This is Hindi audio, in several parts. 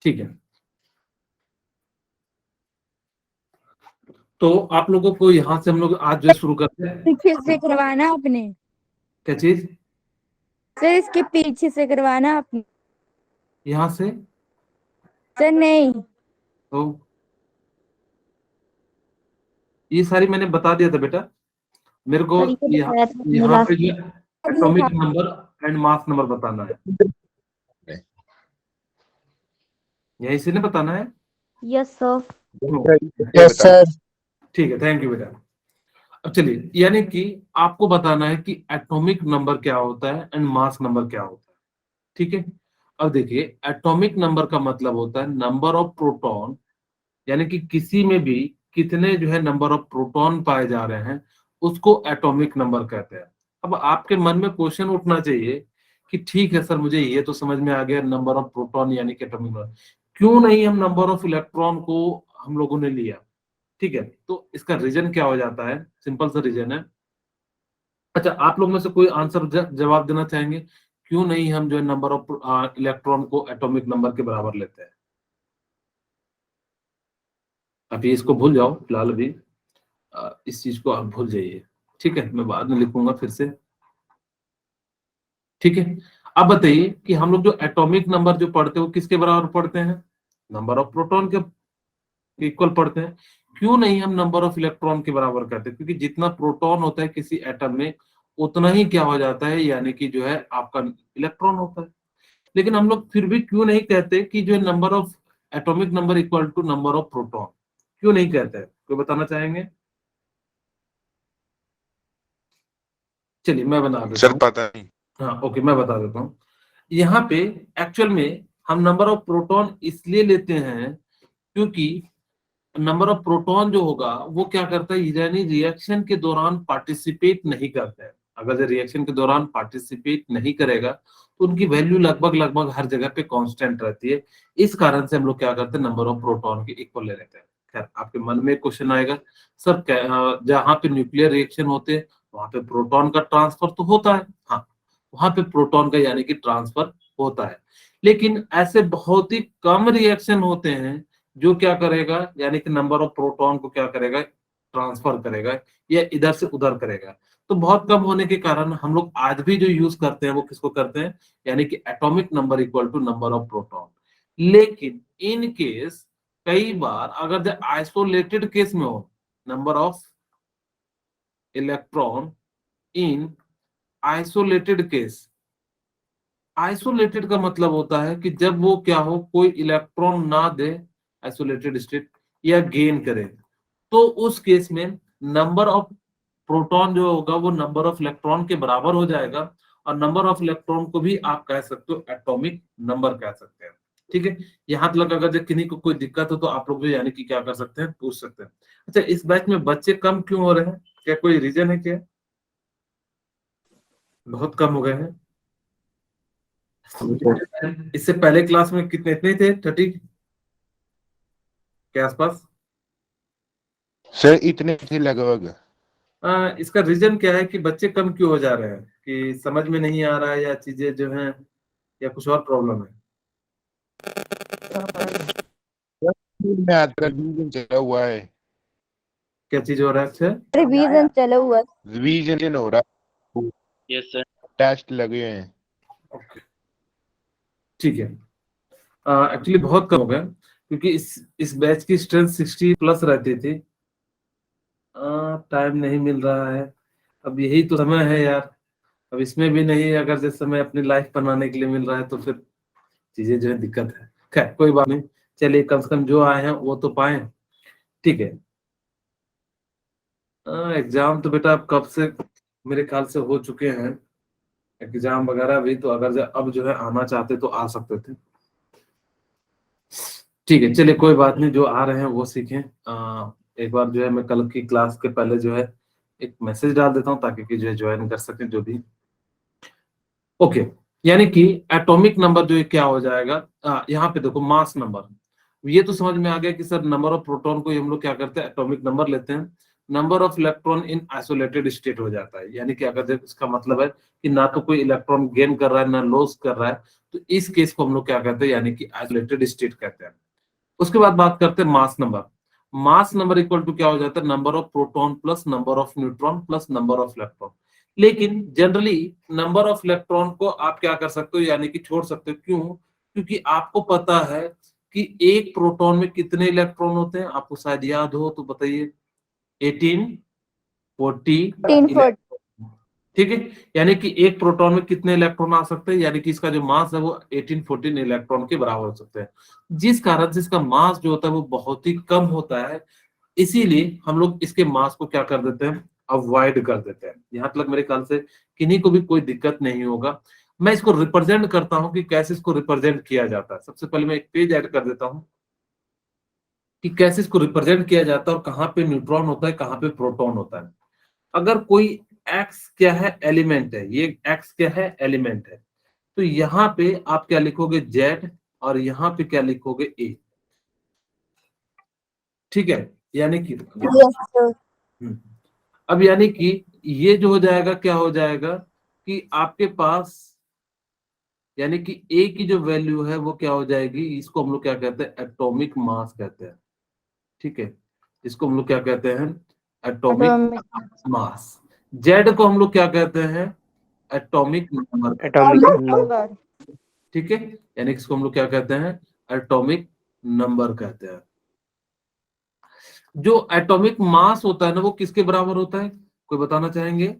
ठीक है, तो आप लोगों को यहाँ से हम लोग आज जो शुरू करते हैं। पीछे से करवाना आपने, क्या चीज? सर इसके पीछे से करवाना आपने। यहाँ से सर नहीं, तो ये सारी मैंने बता दिया था बेटा, मेरे को सर ये यहाँ बताया था यहाँ लास्ट पे जो atomic number and mass number बताना है, यही से नहीं बताना है। Yes sir. Yes sir. ठीक है, थैंक यू बेटा। अब चलिए, यानी कि आपको बताना है कि एटॉमिक नंबर क्या होता है एंड मास नंबर क्या होता है। ठीक है, अब देखिए, एटॉमिक नंबर का मतलब होता है नंबर ऑफ प्रोटॉन, यानी कि किसी में भी कितने जो है नंबर ऑफ प्रोटॉन पाए जा रहे हैं, उसको एटॉमिक नंबर कहते हैं। अब आपके मन में क्वेश्चन उठना चाहिए कि ठीक है सर, मुझे ये तो समझ में आ गया नंबर ऑफ प्रोटॉन यानी कि एटॉमिक नंबर, क्यों नहीं हम नंबर ऑफ इलेक्ट्रॉन को हम लोगों ने लिया? ठीक है, तो इसका रीजन क्या हो जाता है? सिंपल सा रीजन है। अच्छा, आप लोग में से कोई आंसर जवाब देना चाहेंगे, क्यों नहीं हम जो है नंबर ऑफ इलेक्ट्रॉन को एटॉमिक नंबर के बराबर लेते हैं? अभी इसको भूल जाओ फिलहाल, अभी इस चीज को आप भूल जाइए। ठीक है, मैं बाद में लिखूंगा फिर से। ठीक है, अब बताइए कि हम लोग जो एटॉमिक नंबर जो पढ़ते हैं वो किसके बराबर पढ़ते हैं? नंबर ऑफ प्रोटॉन के इक्वल पढ़ते हैं। क्यों नहीं हम नंबर ऑफ इलेक्ट्रॉन के बराबर करते हैं? क्योंकि जितना प्रोटॉन होता है किसी एटम में, उतना ही क्या हो जाता है, यानी कि जो है आपका इलेक्ट्रॉन होता है। लेकिन हम लोग फिर भी क्यों नहीं कहते कि जो number of atomic number equal to number of proton? क्यों नहीं कहते हैं? कोई बताना चाहेंगे? चलिए मैं बता देता सर हूँ। पता नहीं। हाँ ओके, मैं बता देता हूँ। यहाँ पे एक्चुअल में हम नंबर ऑफ प्रोटॉन इसलिए लेते हैं क्योंकि नंबर ऑफ प्रोटॉन जो होगा वो क्या करता है, यानी रिएक्शन के दौरान पार्टिसिपेट नहीं करता है। अगर जो रिएक्शन के दौरान पार्टिसिपेट नहीं करेगा तो उनकी वैल्यू लगभग लगभग हर जगह पे कांस्टेंट रहती है। इस कारण से हम लोग क्या करते हैं, नंबर ऑफ प्रोटॉन के इक्वल ले लेते हैं। खैर, आपके मन में क्वेश्चन आएगा, सर जहाँ पे न्यूक्लियर रिएक्शन होते हैं वहां पे प्रोटॉन का ट्रांसफर तो होता है। हाँ, वहां पे प्रोटॉन का यानी कि ट्रांसफर होता है, लेकिन ऐसे बहुत ही कम रिएक्शन होते हैं जो क्या करेगा, यानी कि नंबर ऑफ प्रोटॉन को क्या करेगा, ट्रांसफर करेगा या इधर से उधर करेगा। तो बहुत कम होने के कारण हम लोग आज भी जो यूज करते हैं वो किसको करते हैं, यानी कि atomic number equal to number of proton. लेकिन इन केस कई बार अगर जो आइसोलेटेड केस में हो, number of electron in isolated case, isolated का मतलब होता है कि जब वो क्या हो, कोई इलेक्ट्रॉन ना दे, आइसोलेटेड स्टेट, या गेन करे, तो उस केस में नंबर ऑफ प्रोटॉन जो होगा वो नंबर ऑफ इलेक्ट्रॉन के बराबर हो जाएगा। और नंबर ऑफ इलेक्ट्रॉन को भी आप कह सकते हो एटॉमिक नंबर कह सकते हैं। ठीक है, यहाँ तक अगर जो किन्हीं को कोई दिक्कत हो तो आप लोग जो यानी कि क्या कर सकते हैं, पूछ सकते हैं। अच्छा, इस बैच में बच्चे कम क्यों हो रहे हैं? क्या कोई रीजन है क्या? बहुत कम हो गए हैं। इससे पहले क्लास में कितने इतने थे, 30 के आसपास? सर इतने थे लगभग। इसका रीजन क्या है कि बच्चे कम क्यों हो जा रहे हैं? कि समझ में नहीं आ रहा है, या चीजें जो हैं, या कुछ और प्रॉब्लम है? में आता रिवीजन चला हुआ है। क्या चीज हो रहा है? अच्छा, रिवीजन चला हुआ। रिवीजन हो रहा है। Yes sir. टेस्ट लगे हैं। ठीक है। एक्चुअली बहुत कम हो गया क्योंकि इस बैच की स्ट्रेंथ 60 प्लस रहती थी। टाइम नहीं मिल रहा है। अब यही तो समय है यार, अब इसमें भी नहीं अगर जैसे समय अपनी लाइफ बनाने के लिए मिल रहा है तो फिर चीजें जो है दिक्कत है। खैर कोई बात नहीं, चलिए कम से कम जो आए हैं वो तो पाए। ठीक है, एग्जाम तो बेटा अब कब से मेरे ख्याल से हो चुके हैं, एग्जाम वगैरह भी, तो अगर अब जो है आना चाहते तो आ सकते थे। ठीक है, चलिए कोई बात नहीं, जो आ रहे हैं वो सीखें। एक बार जो है मैं कल की क्लास के पहले जो है एक मैसेज डाल देता हूँ ताकि कि जो है ज्वाइन कर सकें जो भी। ओके, यानी कि एटॉमिक नंबर जो है क्या हो जाएगा, यहाँ पे देखो मास नंबर, ये तो समझ में आ गया कि सर नंबर ऑफ प्रोटॉन को हम लोग क्या करते हैं, एटॉमिक नंबर लेते हैं। Number of electron in isolated state हो जाता है, यानी कि अगर इसका मतलब है कि ना तो कोई इलेक्ट्रॉन गेन कर रहा है ना लॉस कर रहा है, तो इस केस को हम लोग क्या कहते हैं, यानी कि आइसोलेटेड स्टेट कहते हैं। उसके बाद बात करते हैं mass number. Mass number equal to क्या हो जाता है, number of proton plus number of neutron plus number of electron. लेकिन जनरली नंबर ऑफ इलेक्ट्रॉन को आप क्या कर सकते हो, यानी कि छोड़ सकते हो। क्यों? क्योंकि आपको पता है कि एक प्रोटॉन में कितने इलेक्ट्रॉन होते हैं, आपको शायद याद हो तो बताइए। 18, 40, 1840 ठीक है। यानी कि एक प्रोटॉन में कितने इलेक्ट्रॉन आ सकते हैं, यानी कि इसका जो मास है वो 1814 इलेक्ट्रॉन के बराबर हो सकते हैं। जिस कारण से इसका मास जो होता है वो बहुत ही कम होता है, इसीलिए हम लोग इसके मास को क्या कर देते हैं, अवॉइड कर देते हैं। यहां तक मेरे ख्याल से किन्हीं को भी कोई दिक्कत नहीं होगा। मैं इसको रिप्रेजेंट करता हूं कि कैसे इसको रिप्रेजेंट किया जाता है। सबसे पहले मैं एक पेज ऐड कर देता हूं कि कैसे इसको रिप्रेजेंट किया जाता है और कहाँ पे न्यूट्रॉन होता है, कहाँ पे प्रोटॉन होता है। अगर कोई एक्स क्या है, एलिमेंट है, ये एक्स क्या है, एलिमेंट है, तो यहाँ पे आप क्या लिखोगे, जेड, और यहाँ पे क्या लिखोगे, ए। ठीक है, यानी कि yes sir हम्म, अब यानी कि ये जो हो जाएगा, क्या हो जाएगा कि आपके पास यानी कि ए की जो वैल्यू है वो क्या हो जाएगी, इसको हम लोग क्या कहते हैं, एटॉमिक मास कहते हैं। ठीक है, इसको हम लोग क्या कहते हैं, एटॉमिक atomic मास। जेड को हम लोग क्या कहते हैं, atomic number. Atomic number. number ठीक है, यानी इसको हम लोग क्या कहते हैं, एटॉमिक नंबर कहते हैं। जो एटॉमिक मास होता है ना, वो किसके बराबर होता है, कोई बताना चाहेंगे?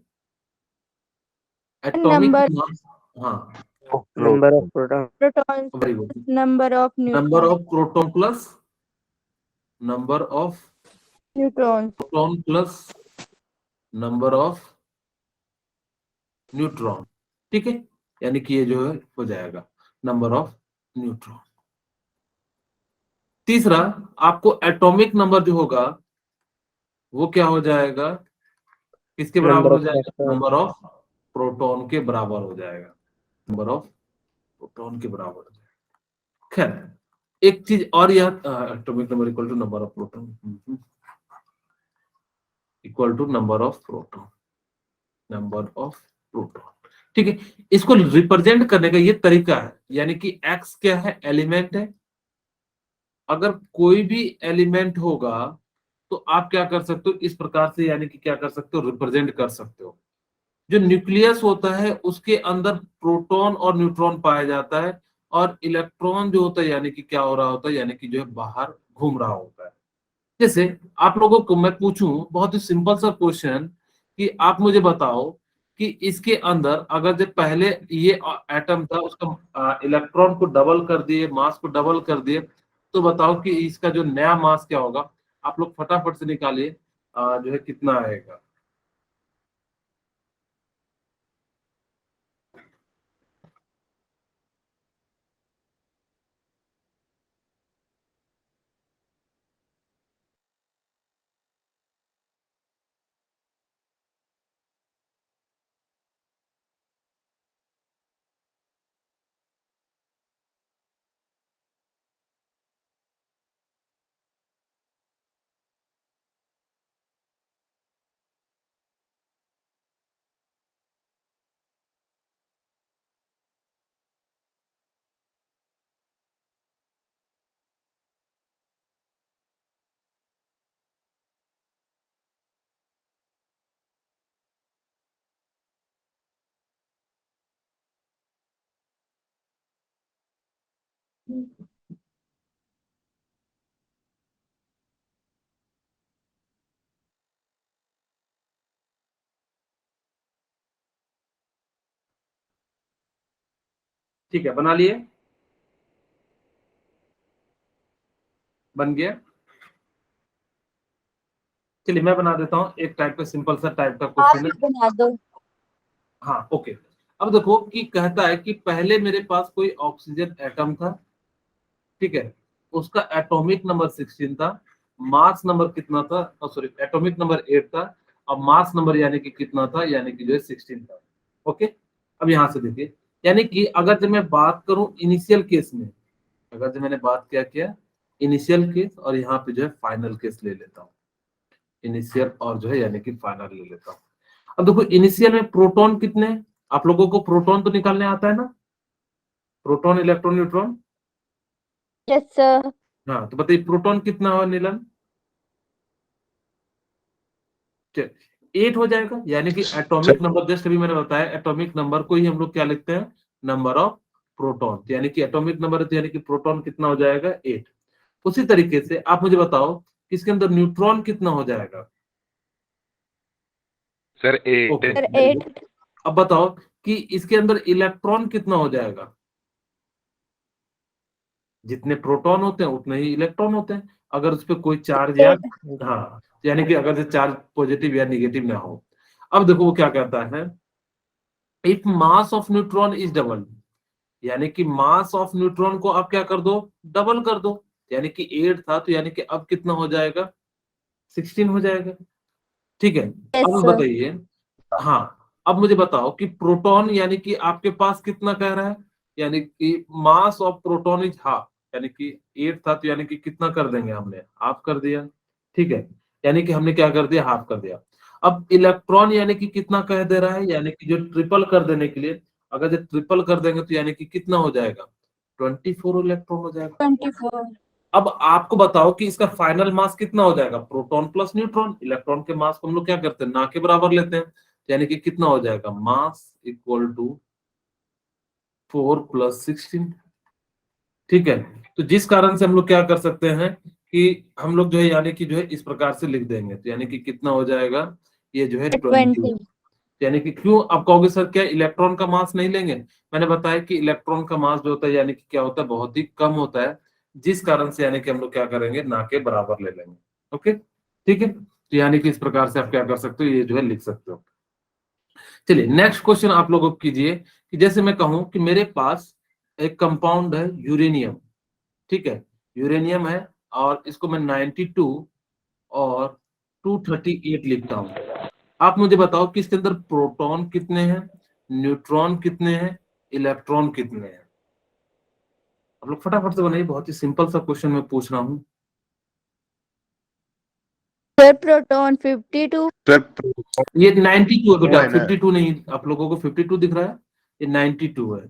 एटॉमिक number मास, हाँ, number of proton. protons very good. number of number neutrons of proton plus number of neutrons proton plus number of neutron. ठीक है, यानी कि ये जो है हो जाएगा नंबर ऑफ न्यूट्रॉन। तीसरा, आपको एटॉमिक नंबर जो होगा वो क्या हो जाएगा, किसके बराबर नंबर हो ऑफ जाएगा, इलेक्ट्रॉन। नंबर ऑफ प्रोटॉन के बराबर हो जाएगा, नंबर ऑफ प्रोटॉन के बराबर हो जाएगा। खैर, एक चीज और याद, atomic number equal to number of proton equal to number of proton, number of proton. ठीक है, इसको रिप्रेजेंट करने का ये तरीका है, यानी कि एक्स क्या है, एलिमेंट है। अगर कोई भी एलिमेंट होगा तो आप क्या कर सकते हो, इस प्रकार से, यानी कि क्या कर सकते हो, रिप्रेजेंट कर सकते हो। जो न्यूक्लियस होता है उसके अंदर प्रोटॉन और न्यूट्रॉन पाया जाता है, और इलेक्ट्रॉन जो होता है यानी कि क्या हो रहा होता है, यानी कि जो है बाहर घूम रहा होता है। जैसे आप लोगों को मैं पूछूं बहुत ही सिंपल सा क्वेश्चन कि आप मुझे बताओ कि इसके अंदर अगर जो पहले ये एटम था उसका इलेक्ट्रॉन को डबल कर दिए, मास को डबल कर दिए, तो बताओ कि इसका जो नया मास क्या होगा। आप लोग फटाफट से निकालिए, जो है कितना आएगा। ठीक है, बना लिए, बन गया। चलिए मैं बना देता हूँ, एक टाइप का सिंपल सा टाइप का आप क्वेश्चन है। बना दो हाँ, ओके। अब देखो कि कहता है कि पहले मेरे पास कोई ऑक्सीजन एटम था, ठीक है, उसका एटॉमिक नंबर 16 था, मास नंबर कितना था, सॉरी, एटॉमिक नंबर 8 था, और मास नंबर यानी कि कितना था, यानी कि जो है 16 था। ओके, अब यहां से देखिए, यानी कि अगर जब मैं बात करूं इनिशियल केस में, अगर जब मैंने बात किया इनिशियल केस, और यहाँ पे जो है फाइनल केस ले लेता हूँ, इनिशियल और जो है यानी कि फाइनल ले लेता हूँ। अब देखो इनिशियल में प्रोटॉन कितने, आप लोगों को प्रोटॉन तो निकालने आता है ना, proton, electron, neutron. Yes sir. हाँ, तो बताइए प्रोटॉन कितना हो नीलम? 8 हो जाएगा, यानी कि एटॉमिक नंबर, जस्ट अभी मैंने बताया एटॉमिक नंबर को ही हम लोग क्या लिखते हैं, नंबर ऑफ प्रोटॉन, यानी कि एटॉमिक नंबर, यानी कि प्रोटॉन कितना हो जाएगा, 8। उसी तरीके से आप मुझे बताओ कि इसके अंदर न्यूट्रॉन कितना हो जाएगा? सर 8। Okay, sir 8। अब बताओ कि इसके अंदर इलेक्ट्रॉन कितना हो जाएगा? जितने प्रोटॉन होते हैं उतने ही इलेक्ट्रॉन होते हैं, अगर उस पर कोई चार्ज या, हाँ, यानी कि अगर चार्ज पॉजिटिव या निगेटिव ना हो। अब देखो वो क्या कहता है, if mass of neutron is double, यानी कि मास ऑफ न्यूट्रॉन को आप क्या कर दो, डबल कर दो, यानी कि 8 था तो यानी कि अब कितना हो जाएगा, 16 हो जाएगा। ठीक है, यस अब सर। बताइए, हाँ, अब मुझे बताओ कि प्रोटॉन यानी कि आपके पास कितना कह रहा है, यानी कि mass of proton is half, यानी कि 8 था तो यानी कि कितना कर देंगे, हमने हाफ कर दिया। ठीक है, यानी कि हमने क्या कर दिया, हाफ कर दिया। अब इलेक्ट्रॉन यानी कि कितना कह दे रहा है, यानी कि जो ट्रिपल कर देने के लिए, अगर जो ट्रिपल कर देंगे तो यानी कि कितना हो जाएगा, 24 इलेक्ट्रॉन हो जाएगा। 24। अब आपको बताओ कि इसका फाइनल मास कितना हो जाएगा, प्रोटॉन प्लस न्यूट्रॉन, इलेक्ट्रॉन के मास को हम लोग क्या करते हैं, ना के बराबर लेते हैं, यानी कि कितना हो जाएगा, मास इक्वल टू 4 + 16। ठीक है, तो जिस कारण से हम लोग क्या कर सकते हैं कि हम लोग जो है यानी कि जो है इस प्रकार से लिख देंगे, तो यानी कि कितना हो जाएगा, ये जो है 20। 20। यानी कि क्यों आप कहोगे सर क्या इलेक्ट्रॉन का मास नहीं लेंगे, मैंने बताया कि इलेक्ट्रॉन का मास जो होता है यानी कि क्या होता है, बहुत ही कम होता है, जिस कारण से यानी कि हम लोग क्या करेंगे, ना के बराबर ले लेंगे। ओके, ठीक है, तो यानी कि इस प्रकार से आप क्या कर सकते हो, ये जो है लिख सकते हो। चलिए नेक्स्ट क्वेश्चन आप लोगों को कीजिए कि जैसे मैं कहूं कि मेरे पास एक कंपाउंड है यूरेनियम, ठीक है, यूरेनियम है, और इसको मैं 92 और 238 लिखता हूं। आप मुझे बताओ कि इसके अंदर प्रोटॉन कितने हैं, न्यूट्रॉन कितने हैं, इलेक्ट्रॉन कितने हैं? आप लोग फटाफट से बनाइए, बहुत ही सिंपल सा क्वेश्चन मैं पूछ रहा हूं। Sir proton 52। सर ये 92 है बेटा, है ना 52 नहीं, आप लोगों को 52 दिख रहा है, ये 92 है।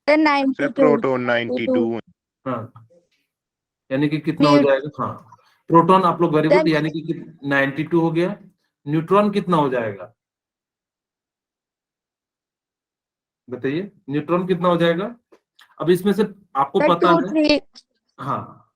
Sir sir 92। प्रोटॉन 92 हाँ, यानी कि कितना हो न्यू जाएगा, हाँ, प्रोटॉन आप लोग वेरी गुड, सर यानी कि 92 हो गया। न्यूट्रॉन कितना हो जाएगा, बताइए न्यूट्रॉन कितना हो जाएगा? अब इसमें से आपको सर पता 2 है, 3। हाँ,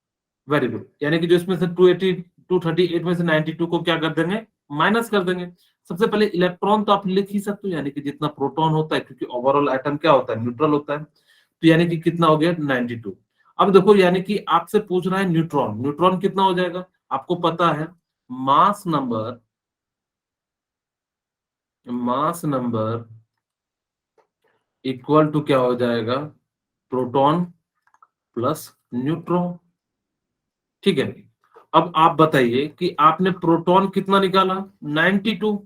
वेरी गुड, यानी कि जो इसमें से 280 238 में से 92 को क्या कर देंगे, माइनस कर देंगे। सबसे पहले इलेक्ट्रॉन तो आप लिख ही सकते हो, यानी कि जितना प्रोटॉन होता है, क्योंकि ओवरऑल एटम क्या होता है, न्यूट्रल होता है, तो यानी कि कितना हो गया, 92। अब देखो यानी कि आपसे पूछ रहा है न्यूट्रॉन, न्यूट्रॉन कितना हो जाएगा, आपको पता है मास नंबर इक्वल टू क्या हो जाएगा, प्रोटॉन प्लस न्यूट्रॉन। ठीक है, अब आप बताइए कि आपने प्रोटॉन कितना निकाला, 92।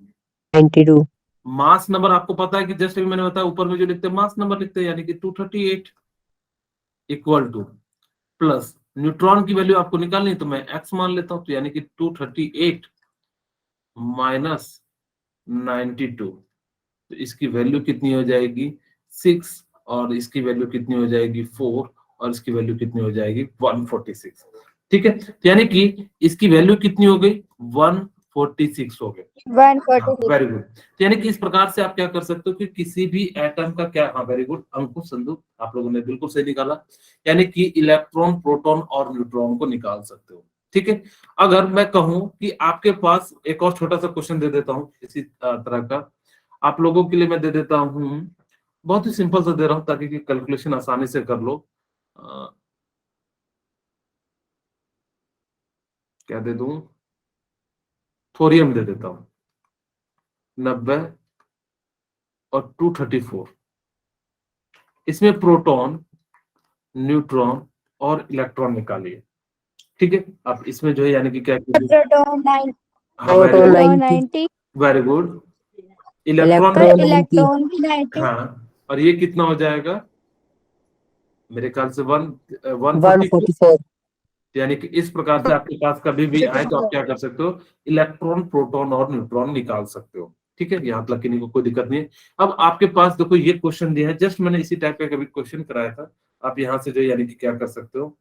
92। मास नंबर आपको पता है कि जस्ट अभी मैंने बताया, ऊपर में जो लिखते हैं मास नंबर लिखते हैं, यानी कि 238 इक्वल टू प्लस न्यूट्रॉन की वैल्यू आपको निकालनी है, तो मैं एक्स मान लेता हूं, तो यानी कि 238 माइनस 92, तो इसकी वैल्यू कितनी हो जाएगी, 6, और इसकी वैल्यू कितनी हो जाएगी, 4, और इसकी वैल्यू कितनी हो जाएगी, 146। ठीक है, तो यानी कि इसकी वैल्यू कितनी हो गई, 146 हो गई। हाँ, 146। वेरी गुड, तो यानी कि इस प्रकार से आप क्या कर सकते हो कि किसी भी एटम का क्या, हाँ वेरी गुड अंकुश संधू, आप लोगों ने बिल्कुल सही निकाला, यानी कि इलेक्ट्रॉन, प्रोटॉन और न्यूट्रॉन को निकाल सकते हो। ठीक है, अगर मैं कहूं कि आपके पास एक और छोटा सा क्वेश्चन दे देता हूं इसी तरह का, आप लोगों के लिए मैं दे देता हूं, बहुत ही सिंपल सा दे रहा हूं ताकि कैलकुलेशन आसानी से कर लो। क्या दे दूं, थोरियम दे देता हूं, 90 और 234, इसमें प्रोटॉन, न्यूट्रॉन और इलेक्ट्रॉन निकालिए। ठीक है, अब इसमें जो है यानी कि क्या कीजिए, प्रोटॉन 9। हाँ very proton good, proton 90। 90। Very good, electron, sir electron 90। Electron भी 90। हाँ, और ये कितना हो जाएगा, मेरे ख्याल से 144। 144। यानी कि इस प्रकार से आपके पास कभी भी आए तो आप क्या कर सकते हो, इलेक्ट्रॉन, प्रोटॉन और न्यूट्रॉन निकाल सकते हो। ठीक है, यहाँ तक को कोई दिक्कत नहीं है। अब आपके पास देखो ये क्वेश्चन दिया है, जस्ट मैंने इसी टाइप का कभी क्वेश्चन कराया था, आप यहाँ से जो यानी कि क्या कर सकते हो,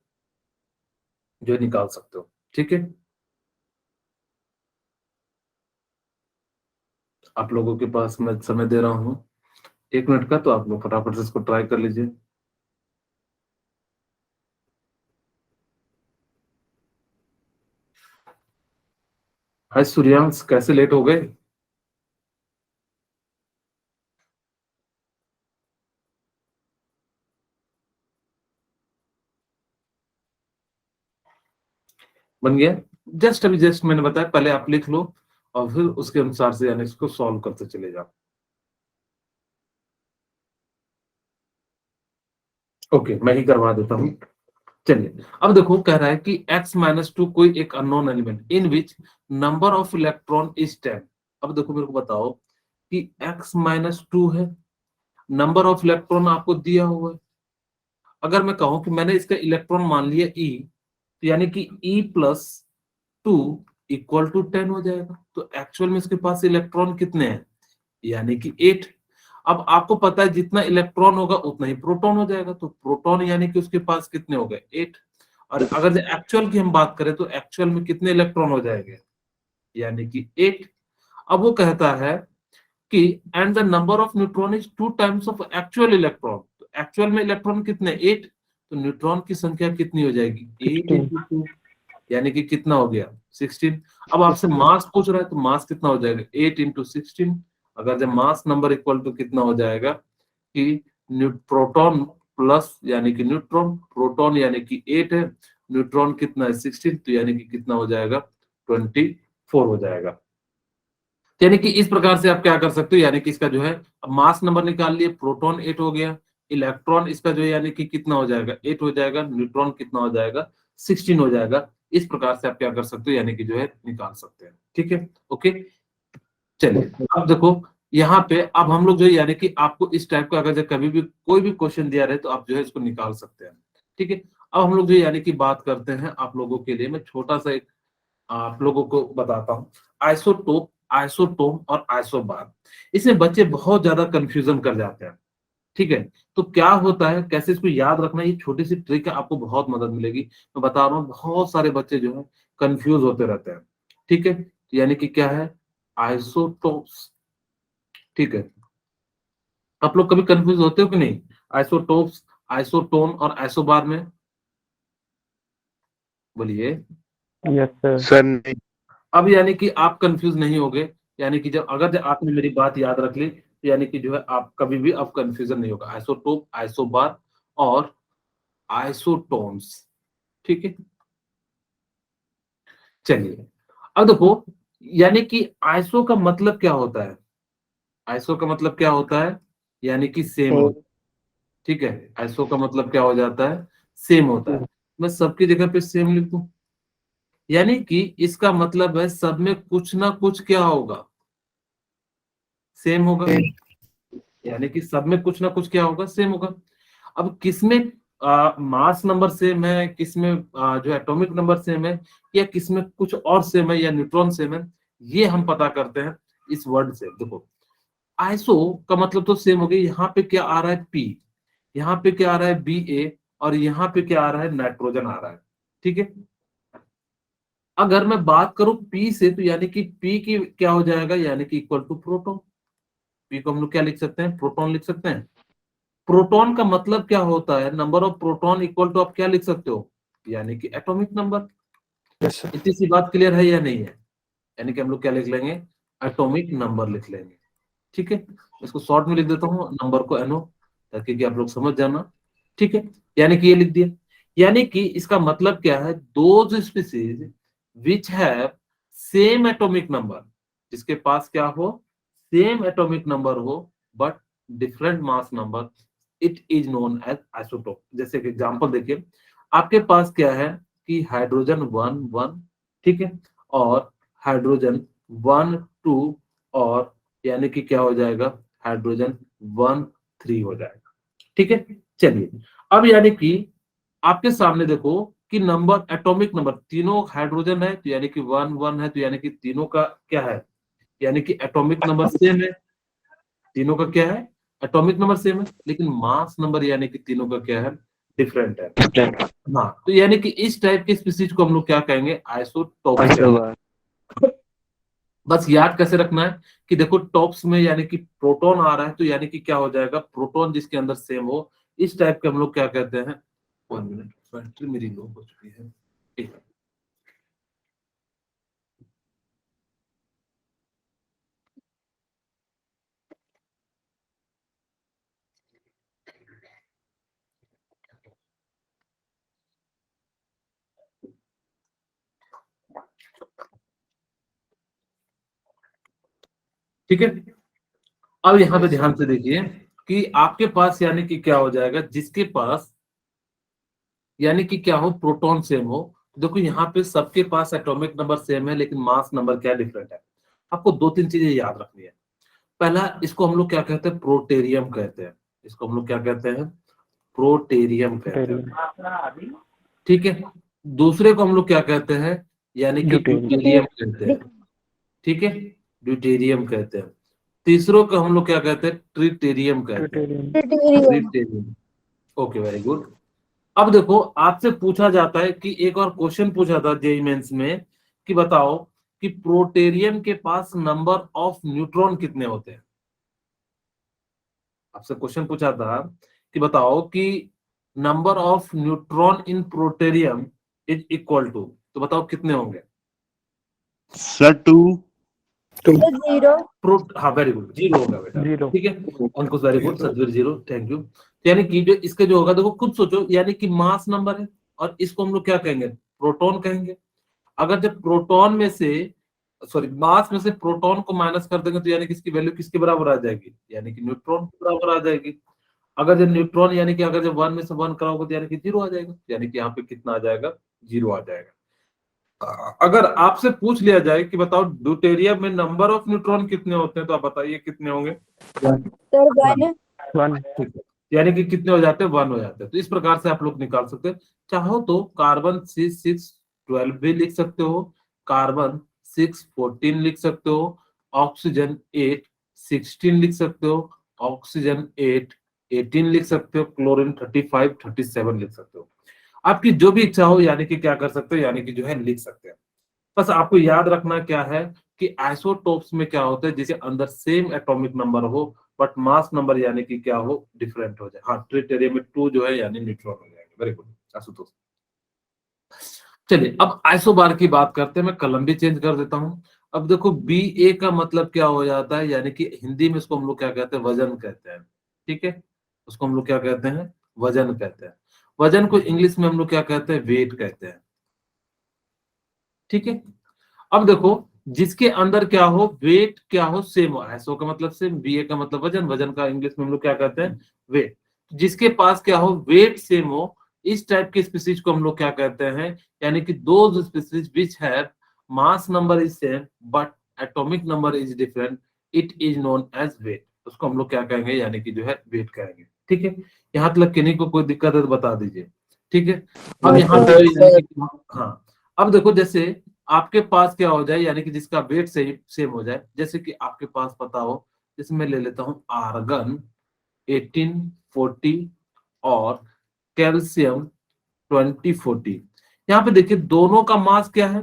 जो निकाल सकते हो। ठीक है, आप लोगों के पास मैं समय दे रहा हूँ 1 मिनट का, तो आप लोग फटाफट से इसको ट्राई कर लीजिए। हाय सूर्यांश, कैसे लेट हो गए? बन गया? जस्ट अभी जस्ट मैंने बताया, पहले आप लिख लो और फिर उसके अनुसार से यानी इसको सॉल्व करते चले जाओ। ओके, मैं ही करवा देता हूँ। चलिए, अब देखो कह रहा है कि x-2 कोई एक unknown element in which number of electron is 10। अब देखो मेरे को बताओ कि x-2 है, नंबर ऑफ इलेक्ट्रॉन आपको दिया हुआ है। अगर मैं कहूं कि मैंने इसका इलेक्ट्रॉन मान लिया e, तो यानी कि e+2 इक्वल टू 10 हो जाएगा। तो एक्चुअल में इसके पास इलेक्ट्रॉन कितने हैं, यानी कि 8। अब आपको पता है जितना इलेक्ट्रॉन होगा उतना ही प्रोटॉन हो जाएगा, तो प्रोटॉन यानी कि उसके पास कितने हो गए, 8। और अगर एक्चुअल की हम बात करें तो एक्चुअल में कितने इलेक्ट्रॉन हो जाएंगे, यानी कि 8। अब वो कहता है कि and the number of neutron is 2 times of actual electron. तो एक्चुअल में इलेक्ट्रॉन कितने, 8, तो न्यूट्रॉन की संख्या कितनी हो जाएगी, 8 into 2, यानी कि कितना हो गया, 16। अब आपसे मास पूछ रहा है, तो मास कितना हो जाएगा, 8 into 16। अगर जब मास नंबर इक्वल टू कितना हो जाएगा कि प्रोटॉन प्लस यानी कि न्यूट्रॉन, प्रोटॉन यानी कि 8 है, न्यूट्रॉन कितना है 16, तो यानी कि कितना हो जाएगा 24 हो जाएगा। यानी कि इस प्रकार से आप क्या कर सकते हो, यानी कि इसका जो है अब मास नंबर निकाल लिए, प्रोटॉन 8 हो गया, इलेक्ट्रॉन इसका जो है यानी कि कितना हो जाएगा 8 हो जाएगा, न्यूट्रॉन कितना हो जाएगा 16 हो जाएगा। इस प्रकार से आप क्या कर सकते हो, यानी कि जो है निकाल सकते हैं। ठीक है, ओके। चलिए, अब देखो यहाँ पे अब हम लोग जो है यानी कि आपको इस टाइप का अगर जो कभी भी कोई भी क्वेश्चन दिया रहे तो आप जो है इसको निकाल सकते हैं। ठीक है, अब हम लोग जो यानी कि बात करते हैं आप लोगों के लिए, मैं छोटा सा एक आप लोगों को बताता हूँ, आइसोटोप, आइसोटोम और आइसोबार। इसमें बच्चे बहुत ज्यादा कंफ्यूजन कर जाते हैं। ठीक है, तो क्या होता है, कैसे इसको याद रखना, ये छोटी सी ट्रिक है, आपको बहुत मदद मिलेगी। मैं बता रहा हूँ बहुत सारे बच्चे जो है कंफ्यूज होते रहते हैं। ठीक है, यानी कि क्या है, आइसोटोप्स। ठीक है, आप लोग कभी कंफ्यूज होते हो कि नहीं, आइसोटोप्स, आइसोटोन और आइसोबार में? बोलिए। Yes sir. सर नहीं। अब यानी कि आप कंफ्यूज नहीं होगे, यानी कि जब अगर जब आपने मेरी बात याद रख ली तो यानी कि जो है आप कभी भी आप कंफ्यूजन नहीं होगा, आइसोटोप, आइसोबार और आइसोटोन्स। ठीक है, चलिए अब देखो, यानी कि आइसो का मतलब क्या होता है, आइसो का मतलब क्या होता है, यानी कि सेम हो। ठीक है, आइसो का मतलब क्या हो जाता है, सेम होता है। मैं सबकी जगह पे सेम लिख दूं, यानी कि इसका मतलब है सब में कुछ ना कुछ क्या होगा, सेम होगा। यानी कि सब में कुछ ना कुछ क्या होगा, सेम होगा। अब किसमें मास नंबर सेम है, किसमें जो एटॉमिक नंबर सेम है, या किसमें कुछ और सेम है, या न्यूट्रॉन सेम है, ये हम पता करते हैं इस वर्ड से। देखो, आइसो का मतलब तो सेम हो गया, यहाँ पे क्या आ रहा है पी, यहाँ पे क्या आ रहा है Ba, और यहाँ पे क्या आ रहा है, नाइट्रोजन आ रहा है। ठीक है, अगर मैं बात करूं पी से, तो यानी कि पी की क्या हो जाएगा, यानी कि इक्वल टू प्रोटॉन। पी को हम लोग क्या लिख सकते हैं, प्रोटॉन लिख सकते हैं। प्रोटॉन का मतलब क्या होता है, number of proton equal to आप क्या लिख सकते हो, यानी कि एटॉमिक नंबर। Yes sir. इतनी सी बात क्लियर है या नहीं है, यानी कि हम लोग क्या लिख लेंगे, एटॉमिक नंबर लिख लेंगे। ठीक है, इसको शॉर्ट में लिख देता हूँ नंबर को एनओ, ताकि कि आप लोग समझ जाना। ठीक है, यानी कि ये लिख दिया, यानी कि इसका मतलब क्या है, those species which have same atomic number, जिसके पास क्या हो, सेम एटॉमिक नंबर हो but different mass number, it is known as isotope. जैसे कि एग्जांपल देखिए, आपके पास क्या है कि हाइड्रोजन 1 1, ठीक है, और हाइड्रोजन 1 2, और यानी कि क्या हो जाएगा, हाइड्रोजन 1 3 हो जाएगा। ठीक है, चलिए अब यानी कि आपके सामने देखो कि नंबर, एटॉमिक नंबर, तीनों हाइड्रोजन है तो यानी कि 1 1 है, तो यानी कि तीनों का क्या है, यानी कि एटॉमिक नंबर सेम है, तीनों का क्या है, एटॉमिक नंबर सेम है, लेकिन मास नंबर यानी कि तीनों का क्या है, डिफरेंट है। हाँ, तो यानी कि इस टाइप की स्पीसीज को हम लोग क्या कहेंगे, आइसोटॉप्स कहेंगे। बस याद कैसे रखना है कि देखो टॉप्स में यानी कि प्रोटॉन आ रहा है, तो यानी कि क्या हो जाएगा, प्रोटॉन जिसके अंदर सेम हो, इस टाइप के हम लोग क्या कहते हैं। 1 मिनट, बैटरी मेरी लो हो चुकी है। ठीक है। ठीक है, अब यहाँ पे ध्यान से देखिए कि आपके पास यानी कि क्या हो जाएगा, जिसके पास यानी कि क्या हो, प्रोटॉन सेम हो। देखो यहाँ पे सबके पास एटॉमिक नंबर सेम है, लेकिन मास नंबर क्या डिफरेंट है। आपको दो तीन चीजें याद रखनी है। पहला, इसको हम लोग क्या कहते हैं, प्रोटेरियम कहते हैं। इसको हम लोग क्या कहते हैं, प्रोटेरियम कहते हैं। ठीक है। दूसरे को हम लोग क्या कहते हैं, यानी कि ड्यूटेरियम कहते हैं। ठीक है, ड्यूटेरियम कहते हैं। तीसरों को हम लोग क्या कहते हैं, ट्रिटेरियम कहते हैं। ट्रिटेरियम। Okay, very good. अब देखो आपसे पूछा जाता है कि एक और क्वेश्चन पूछा था जेईई मेंस में कि बताओ कि प्रोटेरियम के पास नंबर ऑफ न्यूट्रॉन कितने होते हैं। आपसे क्वेश्चन पूछा था कि बताओ कि number of neutron in protium is equal to, तो बताओ कितने होंगे। Sir 2 zero. हाँ, वेरी गुड, जीरो होगा बेटा। जीरो। ठीक है, Ankush very good, Satveer zero, thank you. यानी कि जो इसके जो होगा, देखो खुद सोचो, यानी कि मास नंबर है और इसको हम लोग क्या कहेंगे, प्रोटॉन कहेंगे। अगर जब प्रोटॉन में से, सॉरी, मास में से प्रोटॉन को माइनस कर देंगे, तो यानी कि इसकी वैल्यू किसके बराबर आ जाएगी, यानी कि न्यूट्रॉन के बराबर आ जाएगी। अगर जब न्यूट्रॉन यानी कि अगर जब 1 में से 1 कराओगे तो यानी कि 0 आ जाएगा, यानी कि यहाँ पे कितना आ जाएगा, 0 आ जाएगा। अगर आपसे पूछ लिया जाए कि बताओ ड्यूटेरियम में नंबर ऑफ न्यूट्रॉन कितने होते हैं, तो आप बताइए कितने होंगे। सर 1। 1। ठीक है, यानी कि कितने हो जाते हैं, 1 हो जाते हैं। तो इस प्रकार से आप लोग निकाल सकते हैं। चाहो तो कार्बन 6 12 भी लिख सकते हो, कार्बन 6 14 लिख सकते हो, ऑक्सीजन 8 16 लिख सकते हो, ऑक्सीजन 8 18 लिख सकते हो, क्लोरीन 35 37 लिख सकते हो। आपकी जो भी इच्छा हो, यानी कि क्या कर सकते हो, यानी कि जो है लिख सकते हैं। बस आपको याद रखना क्या है कि आइसोटोप्स में क्या होता है, जिसके अंदर सेम एटॉमिक नंबर हो बट मास नंबर यानी कि क्या हो, डिफरेंट हो जाए। हाँ, ट्रिटेरियम में 2 जो है यानी न्यूट्रॉन हो जाएंगे। Very good Ashutosh. चलिए अब आइसोबार की बात करते हैं। मैं कलम भी चेंज कर देता हूं। अब देखो बी ए का मतलब क्या हो जाता है, यानी कि हिंदी में इसको हम लोग क्या कहते हैं, वजन कहते हैं। ठीक है, उसको हम लोग क्या कहते हैं, वजन कहते हैं। वजन को इंग्लिश में हम लोग क्या कहते हैं, वेट कहते हैं। ठीक है, अब देखो जिसके अंदर क्या हो, वेट क्या हो, सेम हो। एसओ का मतलब सेम, बीए का मतलब वजन, वजन का इंग्लिश में हम लोग क्या कहते हैं, वेट। जिसके पास क्या हो, वेट सेम हो, इस टाइप के स्पीसीज को हम लोग क्या कहते हैं, यानी कि those species which have mass number is same but atomic number is different, it is known as weight. उसको हम लोग क्या कहेंगे, यानी कि जो है वेट कहेंगे। ठीक है, यहाँ तक किन्हीं को कोई दिक्कत है तो बता दीजिए। ठीक है, अब यहाँ पे यानी कि हाँ, अब देखो जैसे आपके पास क्या हो जाए, यानी कि जिसका वेट सेम हो जाए, जैसे कि आपके पास पता हो, जैसे मैं ले लेता हूं आर्गन 1840 और कैल्शियम 2040। यहाँ पे देखिए दोनों का मास क्या है,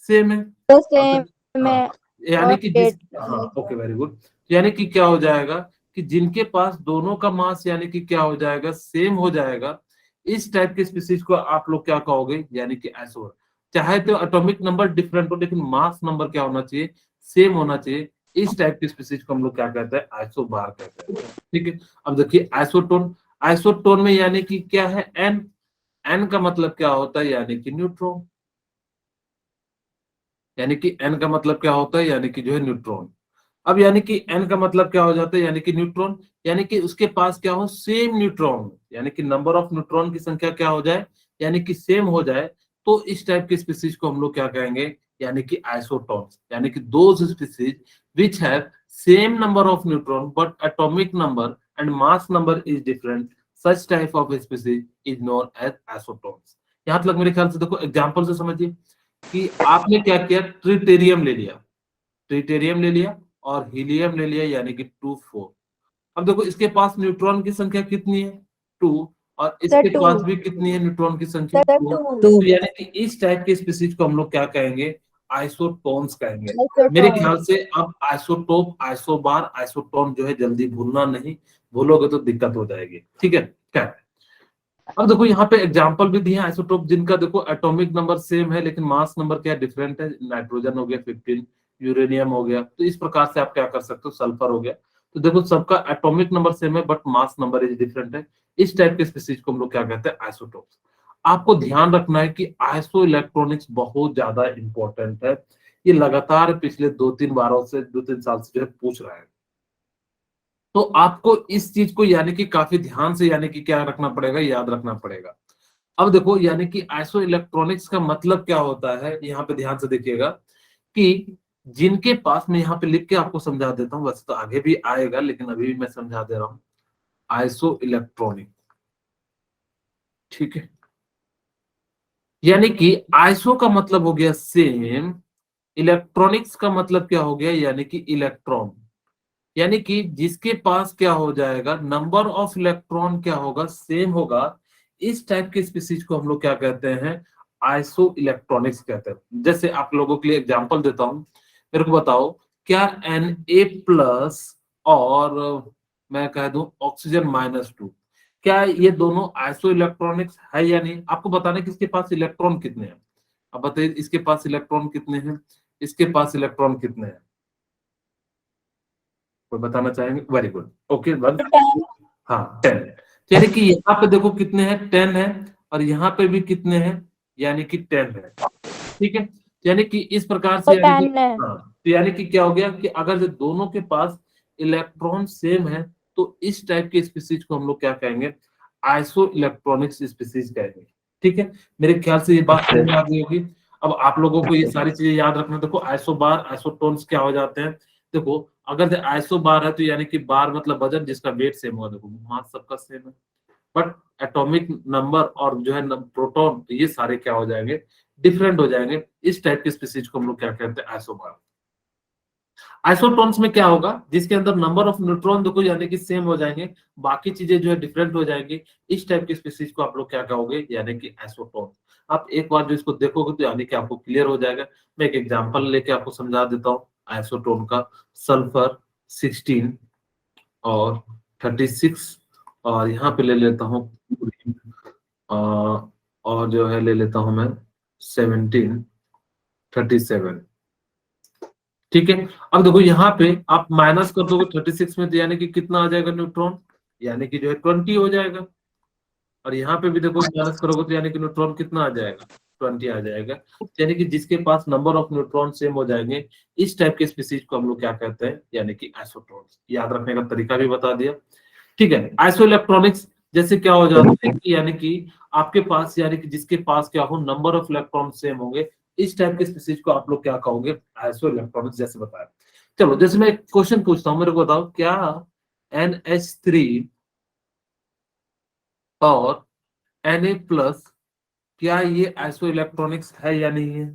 सेम है। तो सेम है हाँ, यानी और कि जिस, वेट। हाँ ओके वेरी गुड। यानी कि क्या हो जाएगा कि जिनके पास दोनों का मास यानी कि क्या हो जाएगा, सेम हो जाएगा, इस टाइप के स्पीसीज को आप लोग क्या कहोगे, यानी कि आइसोबार। चाहे तो एटॉमिक नंबर डिफरेंट हो, लेकिन मास नंबर क्या होना चाहिए, सेम होना चाहिए। इस टाइप के स्पीसीज को हम लोग क्या कहते हैं, आइसोबार कहते हैं। ठीक है, अब देखिए आइसोटोन। आइसोटोन में यानी कि क्या है, एन। एन का मतलब क्या होता है, यानी कि न्यूट्रॉन। यानी कि एन का मतलब क्या होता है, यानी कि जो है न्यूट्रॉन। अब यानी कि एन का मतलब क्या हो जाता है, यानी कि न्यूट्रॉन, यानी कि उसके पास क्या हो, सेम न्यूट्रॉन, यानी कि नंबर ऑफ न्यूट्रॉन की संख्या क्या हो जाए, यानी कि सेम हो जाए, तो इस टाइप के स्पीसीज को हम लोग क्या कहेंगे, यानी कि आइसोटॉन्स। यानी कि those species which have same number of neutron but atomic number and mass number is different, such type of species is known as isotones. यहां तक मेरे ख्याल से देखो एग्जांपल से समझिए कि आपने क्या किया, ट्रिटेरियम ले लिया। ट्रिटेरियम ले लिया और हीलियम ले लिया, यानी कि 2 4। अब देखो इसके पास न्यूट्रॉन की संख्या कितनी है, 2, और इसके two. पास भी कितनी है न्यूट्रॉन की संख्या, Sir, 2। two. तो यानी कि इस टाइप के स्पीसीज को हम लोग क्या कहेंगे, आइसोटोन्स कहेंगे। मेरे ख्याल से अब आइसोटोप, आइसोबार, आइसोटोन जो है जल्दी भूलना नहीं, भूलोगे तो दिक्कत हो जाएगी, ठीक है क्या। अब देखो यहाँ पे एग्जांपल भी दिए हैं आइसोटोप जिनका देखो एटॉमिक नंबर सेम है लेकिन मास नंबर क्या डिफरेंट है। नाइट्रोजन हो गया 15, यूरेनियम हो गया, तो इस प्रकार से आप क्या कर सकते हो, सल्फर हो गया। तो देखो सबका एटॉमिक नंबर सेम है but mass number is different है। इस टाइप के स्पीसीज को हम लोग क्या कहते हैं, आइसोटोप्स। आपको ध्यान रखना है कि आइसो इलेक्ट्रॉनिक्स बहुत ज्यादा इंपॉर्टेंट है। ये लगातार पिछले 2-3 साल से जो है पूछ रहा है। तो आपको इस चीज को यानी कि काफी ध्यान से यानी कि क्या रखना पड़ेगा, याद रखना पड़ेगा। अब देखो यानी कि आइसो इलेक्ट्रॉनिक्स का मतलब क्या होता है, यहाँ पे ध्यान से देखिएगा कि जिनके पास, मैं यहाँ पे लिख के आपको समझा देता हूँ, वैसे तो आगे भी आएगा लेकिन अभी भी मैं समझा दे रहा हूँ। आइसो इलेक्ट्रॉनिक, ठीक है, यानी कि आइसो का मतलब हो गया सेम, इलेक्ट्रॉनिक्स का मतलब क्या हो गया, यानी कि इलेक्ट्रॉन, यानी कि जिसके पास क्या हो जाएगा, नंबर ऑफ इलेक्ट्रॉन क्या होगा, सेम होगा। इस टाइप के स्पीसीज को हम लोग क्या कहते हैं, आइसो इलेक्ट्रॉनिक्स कहते हैं। जैसे आप लोगों के लिए एग्जांपल देता हूं, मेरे को बताओ क्या Na+ और मैं कह दूं ऑक्सीजन -2, क्या ये दोनों आइसो इलेक्ट्रॉनिक्स है या नहीं। आपको बताना है कि इसके पास इलेक्ट्रॉन कितने हैं। अब बताइए इसके पास इलेक्ट्रॉन कितने हैं, इसके पास इलेक्ट्रॉन कितने हैं, कोई बताना चाहेंगे। वेरी गुड, ओके, 1, हाँ 10। यानी कि यहाँ पे देखो कितने हैं, 10 है, और यहाँ पे भी कितने हैं, यानी कि 10 है, ठीक है। यानी कि इस प्रकार से यानी कि 10 है। हाँ, तो यानी कि क्या हो गया कि अगर जो दोनों के पास इलेक्ट्रॉन सेम है तो इस टाइप के स्पीसीज को हम लोग क्या कहेंगे, आइसो इलेक्ट्रॉनिक्स स्पीसीज कहेंगे, ठीक है। मेरे ख्याल से ये बात समझ में आ गई होगी। अब आप लोगों को ये सारी चीजें याद रखना। देखो आइसोबार, आइसोटोन्स क्या हो जाते हैं। देखो अगर आइसो बार है तो यानी कि बार मतलब वजन जिसका वेट सेम होगा, देखो मास सबका सेम है, बट एटॉमिक नंबर और जो है प्रोटॉन, तो ये सारे क्या हो जाएंगे, डिफरेंट हो जाएंगे। इस टाइप के स्पीसीज को हम लोग क्या कहते हैं, आइसोबार। आइसोटोन्स में क्या होगा, जिसके अंदर नंबर ऑफ न्यूट्रॉन देखो यानी कि सेम हो जाएंगे, बाकी चीजें जो है डिफरेंट हो जाएंगी। इस टाइप के स्पीसीज को आप लोग क्या कहोगे, यानी कि आइसोटोन। आप एक बार जो इसको देखोगे तो यानी कि आपको क्लियर हो जाएगा। मैं एक एग्जांपल लेके आपको समझा देता हूँ आइसोटोन का। सल्फर 16 और 36, और यहाँ पे ले लेता हूँ और जो है ले लेता हूं मैं 17 37, ठीक है। अब देखो यहाँ पे आप माइनस कर दोगे 36 में, तो यानी कि कितना आ जाएगा न्यूट्रॉन, यानी कि जो है 20 हो जाएगा। और यहाँ पे भी देखो माइनस करोगे तो यानी कि न्यूट्रॉन कितना आ जाएगा, 20 आ जाएगा। यानी कि जिसके पास नंबर ऑफ न्यूट्रॉन सेम हो जाएंगे, इस टाइप के स्पीसीज को हम लोग क्या कहते हैं, यानी कि आइसोटोन्स। याद रखने का तरीका भी बता दिया, ठीक है। आइसो इलेक्ट्रॉनिक्स जैसे क्या हो जाता है कि यानी कि आपके पास, यानी कि जिसके पास क्या हो, नंबर ऑफ इलेक्ट्रॉन सेम होंगे, इस टाइप के स्पीसीज को आप लोग क्या कहोगे, आइसो इलेक्ट्रॉनिक्स, जैसे बताया। चलो जैसे मैं एक क्वेश्चन पूछता हूँ, मेरे को बताओ क्या NH3 और Na+, क्या ये आइसो इलेक्ट्रॉनिक्स है या नहीं है।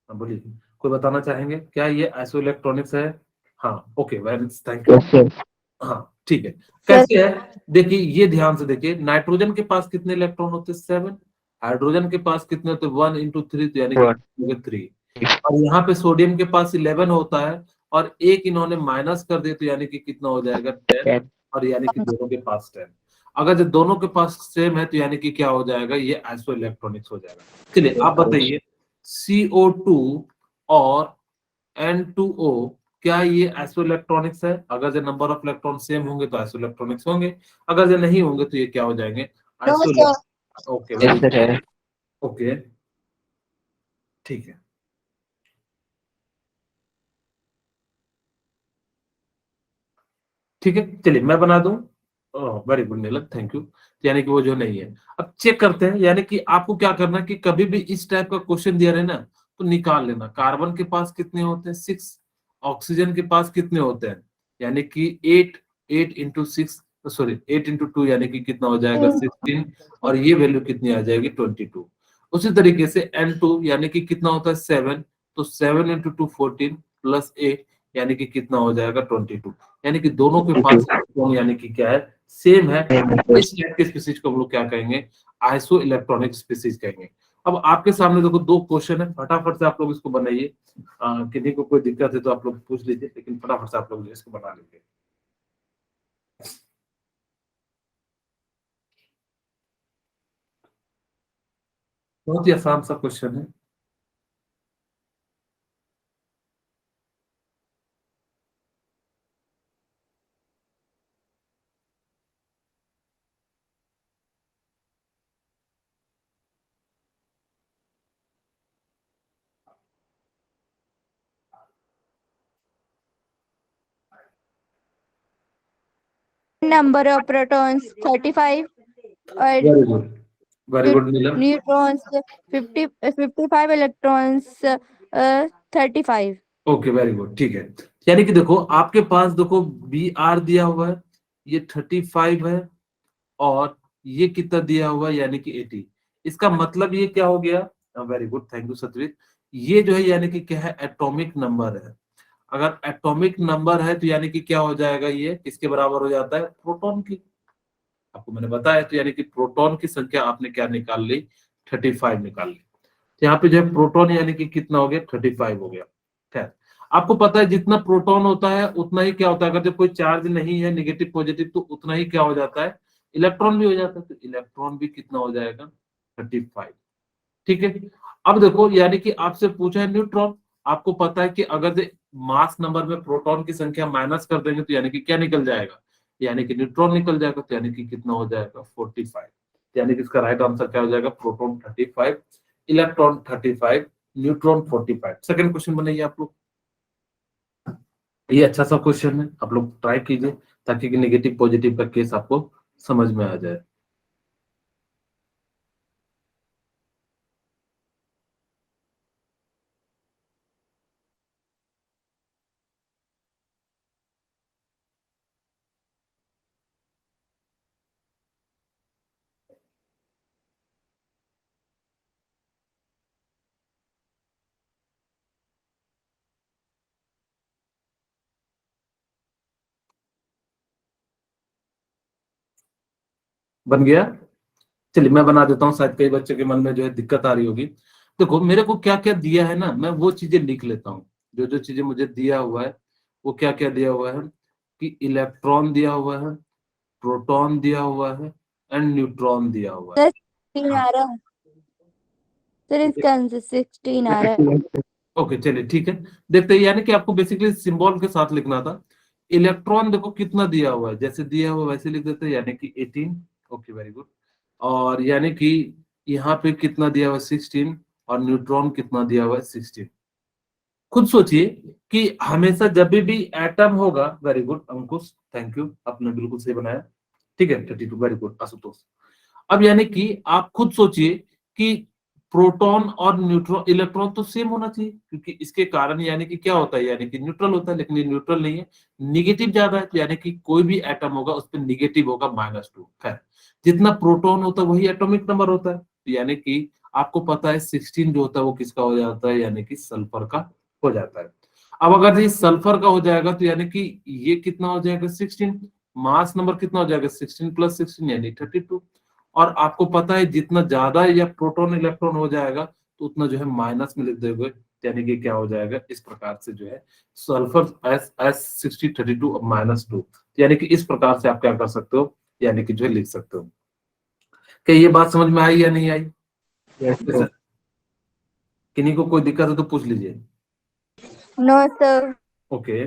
हाँ, बोलिए, कोई बताना चाहेंगे क्या ये आइसो इलेक्ट्रॉनिक्स है। हाँ okay, very thank you. Yes, sir. हाँ ठीक है। सर कैसे है, देखिए ये ध्यान से देखिए, नाइट्रोजन के पास कितने इलेक्ट्रॉन होते हैं, 7। हाइड्रोजन के पास कितने होते हैं, 1 × 3, तो यानी One. कि 3। और यहाँ पे सोडियम के पास 11 होता है, और एक इन्होंने माइनस कर दिया, तो यानी कि कितना हो जाएगा, 10। 10. और यानी कि दोनों के पास 10। अगर जो दोनों के पास सेम है तो यानी कि क्या हो जाएगा, ये आइसो इलेक्ट्रॉनिक्स हो जाएगा। चलिए आप बताइए CO2 और N2O, क्या ये आइसो इलेक्ट्रॉनिक्स है। अगर जो नंबर ऑफ इलेक्ट्रॉन सेम होंगे तो आइसो इलेक्ट्रॉनिक्स होंगे, अगर जो नहीं होंगे तो ये क्या हो जाएंगे, iso. Okay Yes, sir. Okay, ठीक है। ठीक है, चलिए मैं बना दूं। Very good Neelam, thank you. यानी कि वो जो नहीं है। अब चेक करते हैं, यानी कि आपको क्या करना है कि कभी भी इस टाइप का क्वेश्चन दिया रहे ना, तो निकाल लेना। कार्बन के पास कितने होते हैं, 6। ऑक्सीजन के पास कितने होते हैं, यानी कि 8। 8 × 2 यानी कि कितना हो जाएगा, 16। और ये वैल्यू कितनी आ जाएगी, 22। उसी तरीके से N2 यानी कि कितना होता है 7, तो 7 into 2 14 प्लस 8 यानी कि कितना हो जाएगा 22, यानी कि दोनों के पास इलेक्ट्रॉन यानी कि क्या है, सेम है। इस टाइप के स्पीसीज को हम लोग क्या कहेंगे, आइसो इलेक्ट्रॉनिक स्पीसीज कहेंगे। अब आपके सामने देखो 2 क्वेश्चन है, फटाफट से आप लोग इसको बनाइए। किसी को कोई दिक्कत है तो आप लोग पूछ लीजिए, लेकिन फटाफट से आप लोग इसको बना लीजिए। बहुत ही आसान सा क्वेश्चन है। number of protons 35 और वेरी गुड नीलम। neutrons 55 electrons 35। Okay very good, ठीक है। यानी कि देखो आपके पास देखो बी आर दिया हुआ है, ये 35 है, और ये कितना दिया हुआ है यानी कि 80। इसका मतलब ये क्या हो गया, very good, thank you Satveer. ये जो है यानी कि क्या है, एटॉमिक नंबर है। अगर एटॉमिक नंबर है तो यानी कि क्या हो जाएगा, ये किसके बराबर हो जाता है, प्रोटॉन की। आपको मैंने बताया, तो यानी कि प्रोटॉन की संख्या आपने क्या निकाल ली, 35 निकाल ली। तो यहाँ पे जो है प्रोटॉन यानी कि कितना हो गया, 35 हो गया। खैर, आपको पता है जितना प्रोटॉन होता है उतना ही क्या होता है, अगर जब कोई चार्ज नहीं है नेगेटिव पॉजिटिव, तो उतना ही क्या हो जाता है, इलेक्ट्रॉन भी हो जाता है। तो इलेक्ट्रॉन भी कितना हो जाएगा, 35। ठीक है। अब देखो यानी कि आपसे पूछा है न्यूट्रॉन, आपको पता है कि अगर मास नंबर में प्रोटॉन की संख्या माइनस कर देंगे तो यानी कि क्या निकल जाएगा, यानी कि न्यूट्रॉन निकल जाएगा। तो यानी कि कितना हो जाएगा, 45। यानी कि इसका राइट आंसर क्या हो जाएगा, proton 35, electron 35, neutron 45। Second question बनाइए आप लोग। ये अच्छा सा क्वेश्चन है, आप लोग ट्राई कीजिए ताकि नेगेटिव पॉजिटिव का केस आपको समझ में आ जाए। बन गया, चलिए मैं बना देता हूँ, शायद कई बच्चों के मन में जो है दिक्कत आ रही होगी। देखो मेरे को क्या क्या दिया है ना, मैं वो चीजें लिख लेता हूँ। जो जो चीजें मुझे दिया हुआ है वो क्या क्या दिया हुआ है, कि इलेक्ट्रॉन दिया हुआ है, प्रोटॉन दिया हुआ है, एंड न्यूट्रॉन दिया हुआ है। 16 आ रहा है सर, इसका आंसर 16 आ रहा है। ओके चलिए ठीक है, देखते हैं। यानी कि आपको बेसिकली सिंबल के साथ लिखना था। इलेक्ट्रॉन देखो कितना दिया हुआ है, जैसे दिया हुआ वैसे लिख देते हैं, यानी कि 18। Okay very good. और यानी कि यहाँ पे कितना दिया हुआ है, 16, और न्यूट्रॉन कितना दिया हुआ है, 16। खुद सोचिए कि हमेशा जब भी एटम होगा, very good Ankush, thank you, आपने बिल्कुल सही बनाया। ठीक है 32, वेरी गुड आशुतोष। अब यानी कि आप खुद सोचिए कि प्रोटॉन और न्यूट्रॉन इलेक्ट्रॉन तो सेम होना चाहिए, क्योंकि इसके कारण यानी कि क्या होता है, यानी कि न्यूट्रल होता है, लेकिन ये न्यूट्रल नहीं है, निगेटिव ज्यादा है। तो यानी कि कोई भी एटम होगा उस पर निगेटिव होगा -2। खैर, जितना प्रोटॉन होता है वही एटॉमिक नंबर होता है। तो यानी कि आपको पता है 16 जो होता है वो किसका हो जाता है, यानी कि सल्फर का हो जाता है। अब अगर ये सल्फर का हो जाएगा तो यानी कि ये कितना हो जाएगा, 16। मास नंबर कितना हो जाएगा, 16 + 16 यानी 32। और आपको पता है जितना ज्यादा या प्रोटॉन इलेक्ट्रॉन हो जाएगा तो उतना जो है माइनस में लिख दोगे, यानी कि क्या हो जाएगा, इस प्रकार से जो है सल्फर S6032 -2। यानी कि इस प्रकार से आप क्या कर सकते हो, यानी कि जो है लिख सकते हो। क्या ये बात समझ में आई या नहीं आई? Yes, sir. किन्हीं को कोई दिक्कत है तो पूछ लीजिए। No sir. ओके,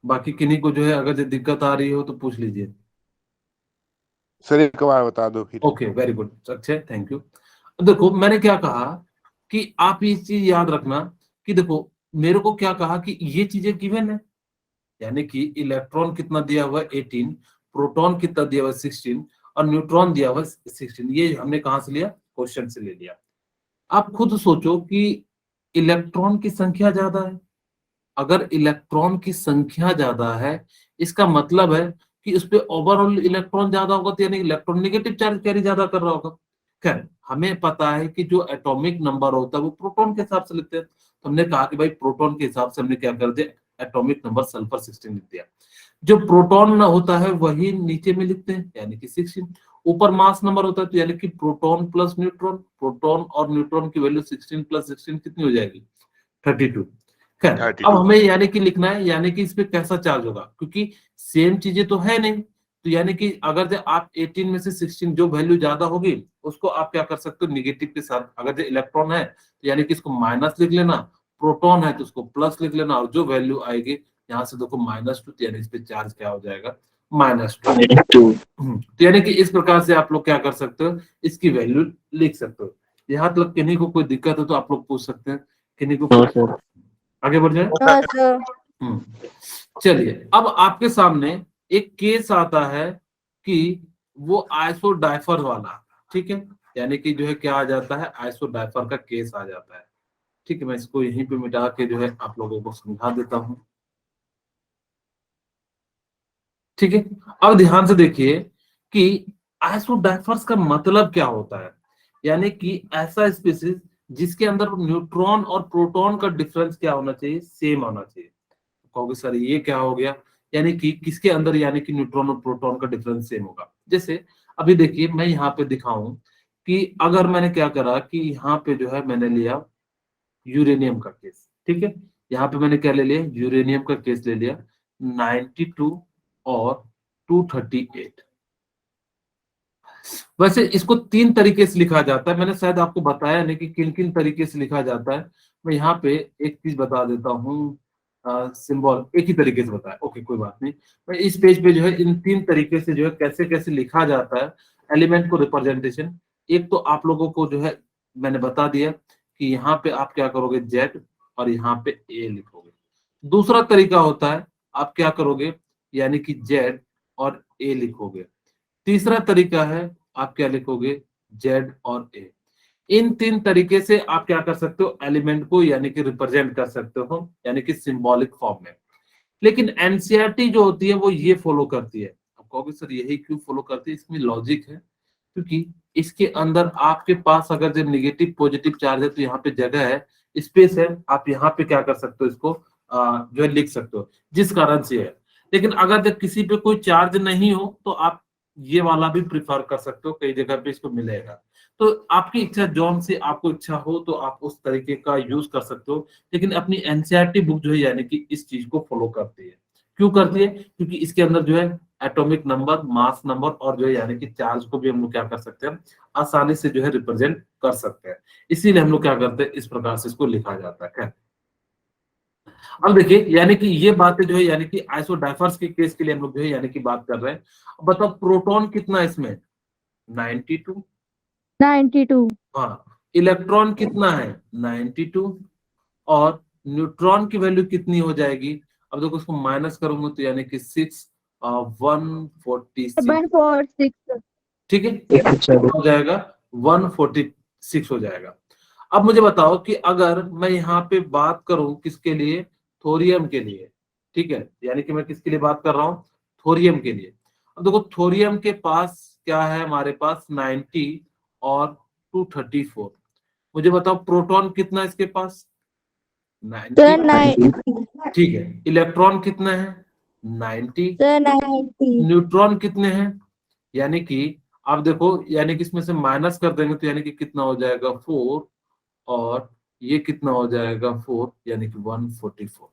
बाकी किन्हीं को जो है अगर जो दिक्कत आ रही हो तो पूछ लीजिए। सर एक बार बता दो फिर। ओके वेरी गुड, अच्छे, थैंक यू। देखो मैंने क्या कहा कि आप ये चीज याद रखना कि देखो मेरे को क्या कहा कि ये चीजें गिवन है, यानी कि इलेक्ट्रॉन कितना दिया हुआ है 18, प्रोटॉन कितना दिया हुआ है 16, और न्यूट्रॉन दिया हुआ है 16। ये हमने कहां से लिया, क्वेश्चन से ले लिया। आप खुद सोचो कि इलेक्ट्रॉन की संख्या ज्यादा है। अगर इलेक्ट्रॉन की संख्या ज्यादा है, इसका मतलब है कि उस पे ओवरऑल इलेक्ट्रॉन ज्यादा होगा, तो यानी इलेक्ट्रॉन नेगेटिव चार्ज कैरी ज्यादा कर रहा होगा। खैर हमें पता है कि जो एटॉमिक नंबर होता है वो प्रोटॉन के हिसाब से लिखते हैं, तो हमने कहा कि भाई प्रोटॉन के हिसाब से हमने क्या कर दिया, एटॉमिक नंबर सल्फर 16 लिख दिया। जो प्रोटॉन ना होता है वही नीचे में लिखते हैं यानी कि 16। ऊपर मास नंबर होता है तो यानी कि प्रोटॉन प्लस न्यूट्रॉन, प्रोटॉन और न्यूट्रॉन की वैल्यू 16 प्लस 16 कितनी हो जाएगी, 32। खैर 32। अब हमें यानी कि लिखना है यानी कि इस पे कैसा चार्ज होगा, क्योंकि सेम चीजें तो है नहीं, तो यानी कि अगर जो आप 18 में से 16 जो वैल्यू ज्यादा होगी उसको आप क्या कर सकते हो निगेटिव के साथ, अगर जो इलेक्ट्रॉन है तो यानी कि इसको माइनस लिख लेना, प्रोटॉन है तो उसको प्लस लिख लेना, और जो वैल्यू आएगी यहाँ से देखो -2, तो यानी इस पे चार्ज क्या हो जाएगा, -2। तो यानी कि इस प्रकार से आप लोग क्या कर सकते हो, इसकी वैल्यू लिख सकते हो। यहाँ तक किन्हीं को कोई दिक्कत है तो आप लोग पूछ सकते हैं, किन्हीं को नो सर। आगे बढ़ जाए। हाँ सर। चलिए अब आपके सामने एक केस आता है कि वो आइसोडाइफर वाला, ठीक है, यानी कि जो है क्या आ जाता है, आइसोडाइफर का केस आ जाता है। ठीक है, मैं इसको यहीं पे मिटा के जो है आप लोगों को समझा देता हूं। ठीक है, अब ध्यान से देखिए कि आइसोडाइफर्स का मतलब क्या होता है, यानी कि ऐसा स्पीशीज जिसके अंदर न्यूट्रॉन और प्रोटॉन का डिफरेंस क्या होना चाहिए, सेम होना चाहिए। कहोगे सर ये क्या हो गया, यानी कि किसके अंदर यानी कि न्यूट्रॉन और प्रोटॉन का डिफरेंस सेम होगा। जैसे अभी देखिए मैं यहाँ पे दिखाऊं कि अगर मैंने क्या करा कि यहाँ पे जो है मैंने लिया यूरेनियम का केस, ठीक है, यहाँ पे मैंने क्या ले लिया, यूरेनियम का केस ले लिया 92 और 238। वैसे इसको 3 तरीके से लिखा जाता है, मैंने शायद आपको बताया नहीं कि किन किन तरीके से लिखा जाता है। मैं यहाँ पे एक चीज बता देता हूँ, सिंबल एक ही तरीके से बताया, ओके कोई बात नहीं। मैं इस पेज पे जो है इन 3 तरीके से जो है कैसे कैसे लिखा जाता है एलिमेंट को रिप्रेजेंटेशन। एक तो आप लोगों को जो है मैंने बता दिया कि यहाँ पे आप क्या करोगे जेड और यहाँ पे ए लिखोगे। दूसरा तरीका होता है आप क्या करोगे यानी कि जेड और ए लिखोगे। तीसरा तरीका है आप क्या लिखोगे, जेड और ए। इन 3 तरीके से आप क्या कर सकते हो, एलिमेंट को यानी कि रिप्रेजेंट कर सकते हो यानी कि सिंबॉलिक फॉर्म में। लेकिन एनसीईआरटी जो होती है वो ये फॉलो करती है। आप कहोगे सर यही क्यों फॉलो करती है, इसमें लॉजिक है, क्योंकि इसके अंदर आपके पास अगर जब निगेटिव पॉजिटिव चार्ज है तो यहाँ पे जगह है, स्पेस है, आप यहाँ पे क्या कर सकते हो इसको जो है लिख सकते हो, जिस कारण से है। लेकिन अगर जब किसी पे कोई चार्ज नहीं हो तो आप ये वाला भी प्रिफर कर सकते हो, कई जगह पे इसको मिलेगा। तो आपकी इच्छा जौन से आपको इच्छा हो तो आप उस तरीके का यूज कर सकते हो। लेकिन अपनी एनसीईआरटी बुक जो है यानी कि इस चीज को फॉलो करती है। क्यों करती है, क्योंकि इसके अंदर जो है एटॉमिक नंबर, मास नंबर और जो है यानी कि चार्ज को भी हम लोग क्या कर सकते हैं, आसानी से जो है रिप्रेजेंट कर सकते हैं। इसीलिए हम लोग क्या करते हैं, इस प्रकार से इसको लिखा जाता है। अब देखिए यानी कि ये बातें जो है यानी कि आइसोडाइफर्स के केस के लिए हम लोग जो है यानी कि बात कर रहे हैं। अब बताओ प्रोटॉन कितना है इसमें, 92। 92। हाँ, इलेक्ट्रॉन कितना है, 92। और न्यूट्रॉन की वैल्यू कितनी हो जाएगी, अब देखो उसको माइनस करूंगा तो यानी कि 146। 146। ठीक है, हो जाएगा 146 हो जाएगा। अब मुझे बताओ कि अगर मैं यहाँ पे बात करूं किसके लिए, थोरियम के लिए, ठीक है, यानी कि मैं किसके लिए बात कर रहा हूं, थोरियम के लिए। अब देखो थोरियम के पास क्या है, हमारे पास 90 और 234। मुझे बताओ प्रोटॉन कितना है इसके पास, 90। सर 90। ठीक है, इलेक्ट्रॉन कितना है, 90। सर 90। न्यूट्रॉन कितने हैं, यानी कि आप देखो यानी कि इसमें से माइनस कर देंगे तो यानी कि कितना हो जाएगा, 4। और ये कितना हो जाएगा, 4, यानी कि 144।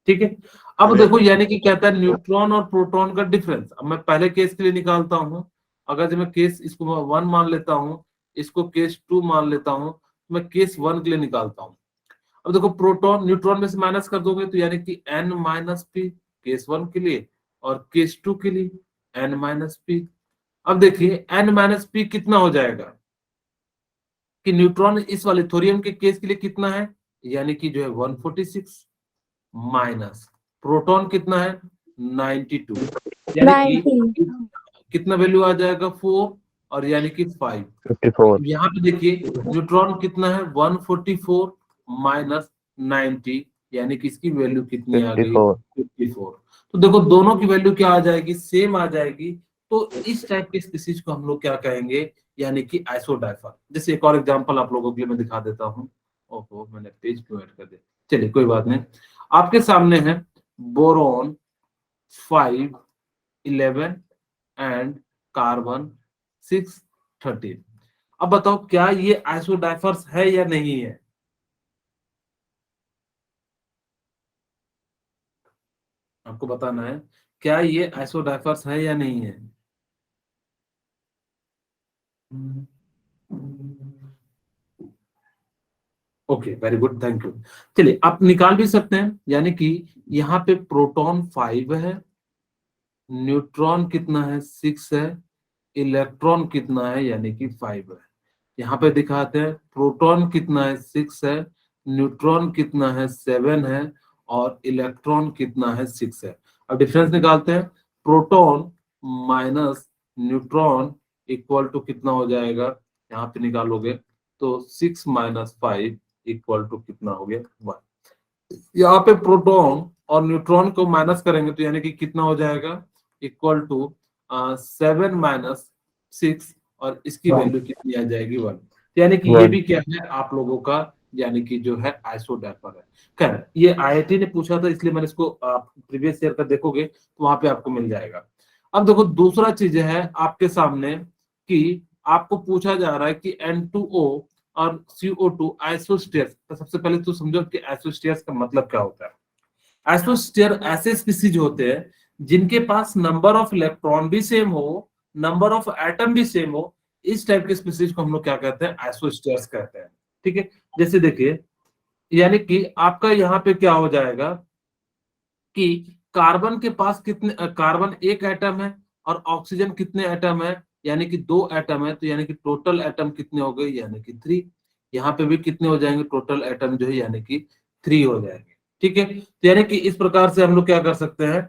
ठीक है, अब देखो यानी कि कहता है न्यूट्रॉन और प्रोटॉन का डिफरेंस। अब मैं पहले केस के लिए निकालता हूं, अगर जब मैं केस इसको 1 मान लेता हूं, इसको केस 2 मान लेता हूं, तो मैं केस 1 के लिए निकालता हूं। अब देखो प्रोटॉन न्यूट्रॉन में से माइनस कर दोगे तो यानी कि n माइनस पी केस 1 के लिए, और केस 2 के लिए n माइनस पी। अब देखिए n माइनस पी कितना हो जाएगा, कि न्यूट्रॉन इस वाले थोरियम के केस के लिए कितना है, यानी कि जो है 146 माइनस प्रोटॉन कितना है 92, यानी कि कितना वैल्यू आ जाएगा 4 और यानी कि 5। 54। यहाँ पे देखिए न्यूट्रॉन कितना है 144 माइनस 90, यानी कि इसकी वैल्यू कितनी आ गई 54। तो देखो दोनों की वैल्यू क्या आ जाएगी, सेम आ जाएगी। तो इस टाइप के स्पीशीज को हम लोग क्या कहेंगे, यानी कि आइसोडाइफर। जैसे एक और एग्जांपल आप लोगों के लिए मैं दिखा देता हूँ। ओहो, मैंने पेज क्यों ऐड कर दिया, चलिए कोई बात नहीं। आपके सामने है बोरोन 5 11 एंड कार्बन 6 13। अब बताओ क्या ये आइसोडाइफर्स है या नहीं है? आपको बताना है क्या ये आइसोडाइफर्स है या नहीं है। Okay, very good, thank you. चलिए आप निकाल भी सकते हैं, यानी कि यहाँ पे प्रोटॉन 5 है, न्यूट्रॉन कितना है 6 है, इलेक्ट्रॉन कितना है यानी कि 5 है। यहाँ पे दिखाते हैं प्रोटॉन कितना है 6 है, न्यूट्रॉन कितना है 7 है, और इलेक्ट्रॉन कितना है 6 है। अब डिफरेंस निकालते हैं। Proton minus neutron equal to कितना हो जाएगा, यहाँ पे निकालोगे तो 6 - 5 इक्वल टू कितना हो गया 1। यहाँ पे प्रोटॉन और न्यूट्रॉन को माइनस करेंगे तो यानी कि कितना हो जाएगा, इक्वल टू 7 - 6, और इसकी वैल्यू कितनी आ जाएगी 1। यानी कि ये भी क्या है आप लोगों का, यानी कि जो है आइसोडाइपर है। खैर ये आईआईटी ने पूछा था, इसलिए मैंने इसको आप प्रीवियस ईयर का देखोगे तो वहां पे आपको मिल जाएगा। अब देखो दूसरा चीज है आपके सामने कि आपको पूछा जा रहा है कि N2O और CO2 आइसोस्टेयर्स। तो सबसे पहले तो समझो कि आइसोस्टेयर्स का मतलब क्या होता है। आइसोस्टेयर ऐसे स्पीसीज होते हैं जिनके पास नंबर ऑफ इलेक्ट्रॉन भी सेम हो, नंबर ऑफ एटम भी सेम हो। इस टाइप के स्पीसीज को हम लोग क्या कहते हैं, आइसोस्टेयर्स कहते हैं। ठीक है, जैसे देखिए, यानी कि आपका यहाँ पे क्या हो जाएगा कि कार्बन के पास कितने कार्बन एक एटम है और ऑक्सीजन कितने एटम है, यानी कि 2 एटम है। तो यानी कि टोटल एटम कितने हो गए, यानी कि 3। यहाँ पे भी कितने हो जाएंगे टोटल एटम जो है, यानी कि 3 हो जाएंगे। ठीक है, तो यानी कि इस प्रकार से हम लोग क्या कर सकते हैं।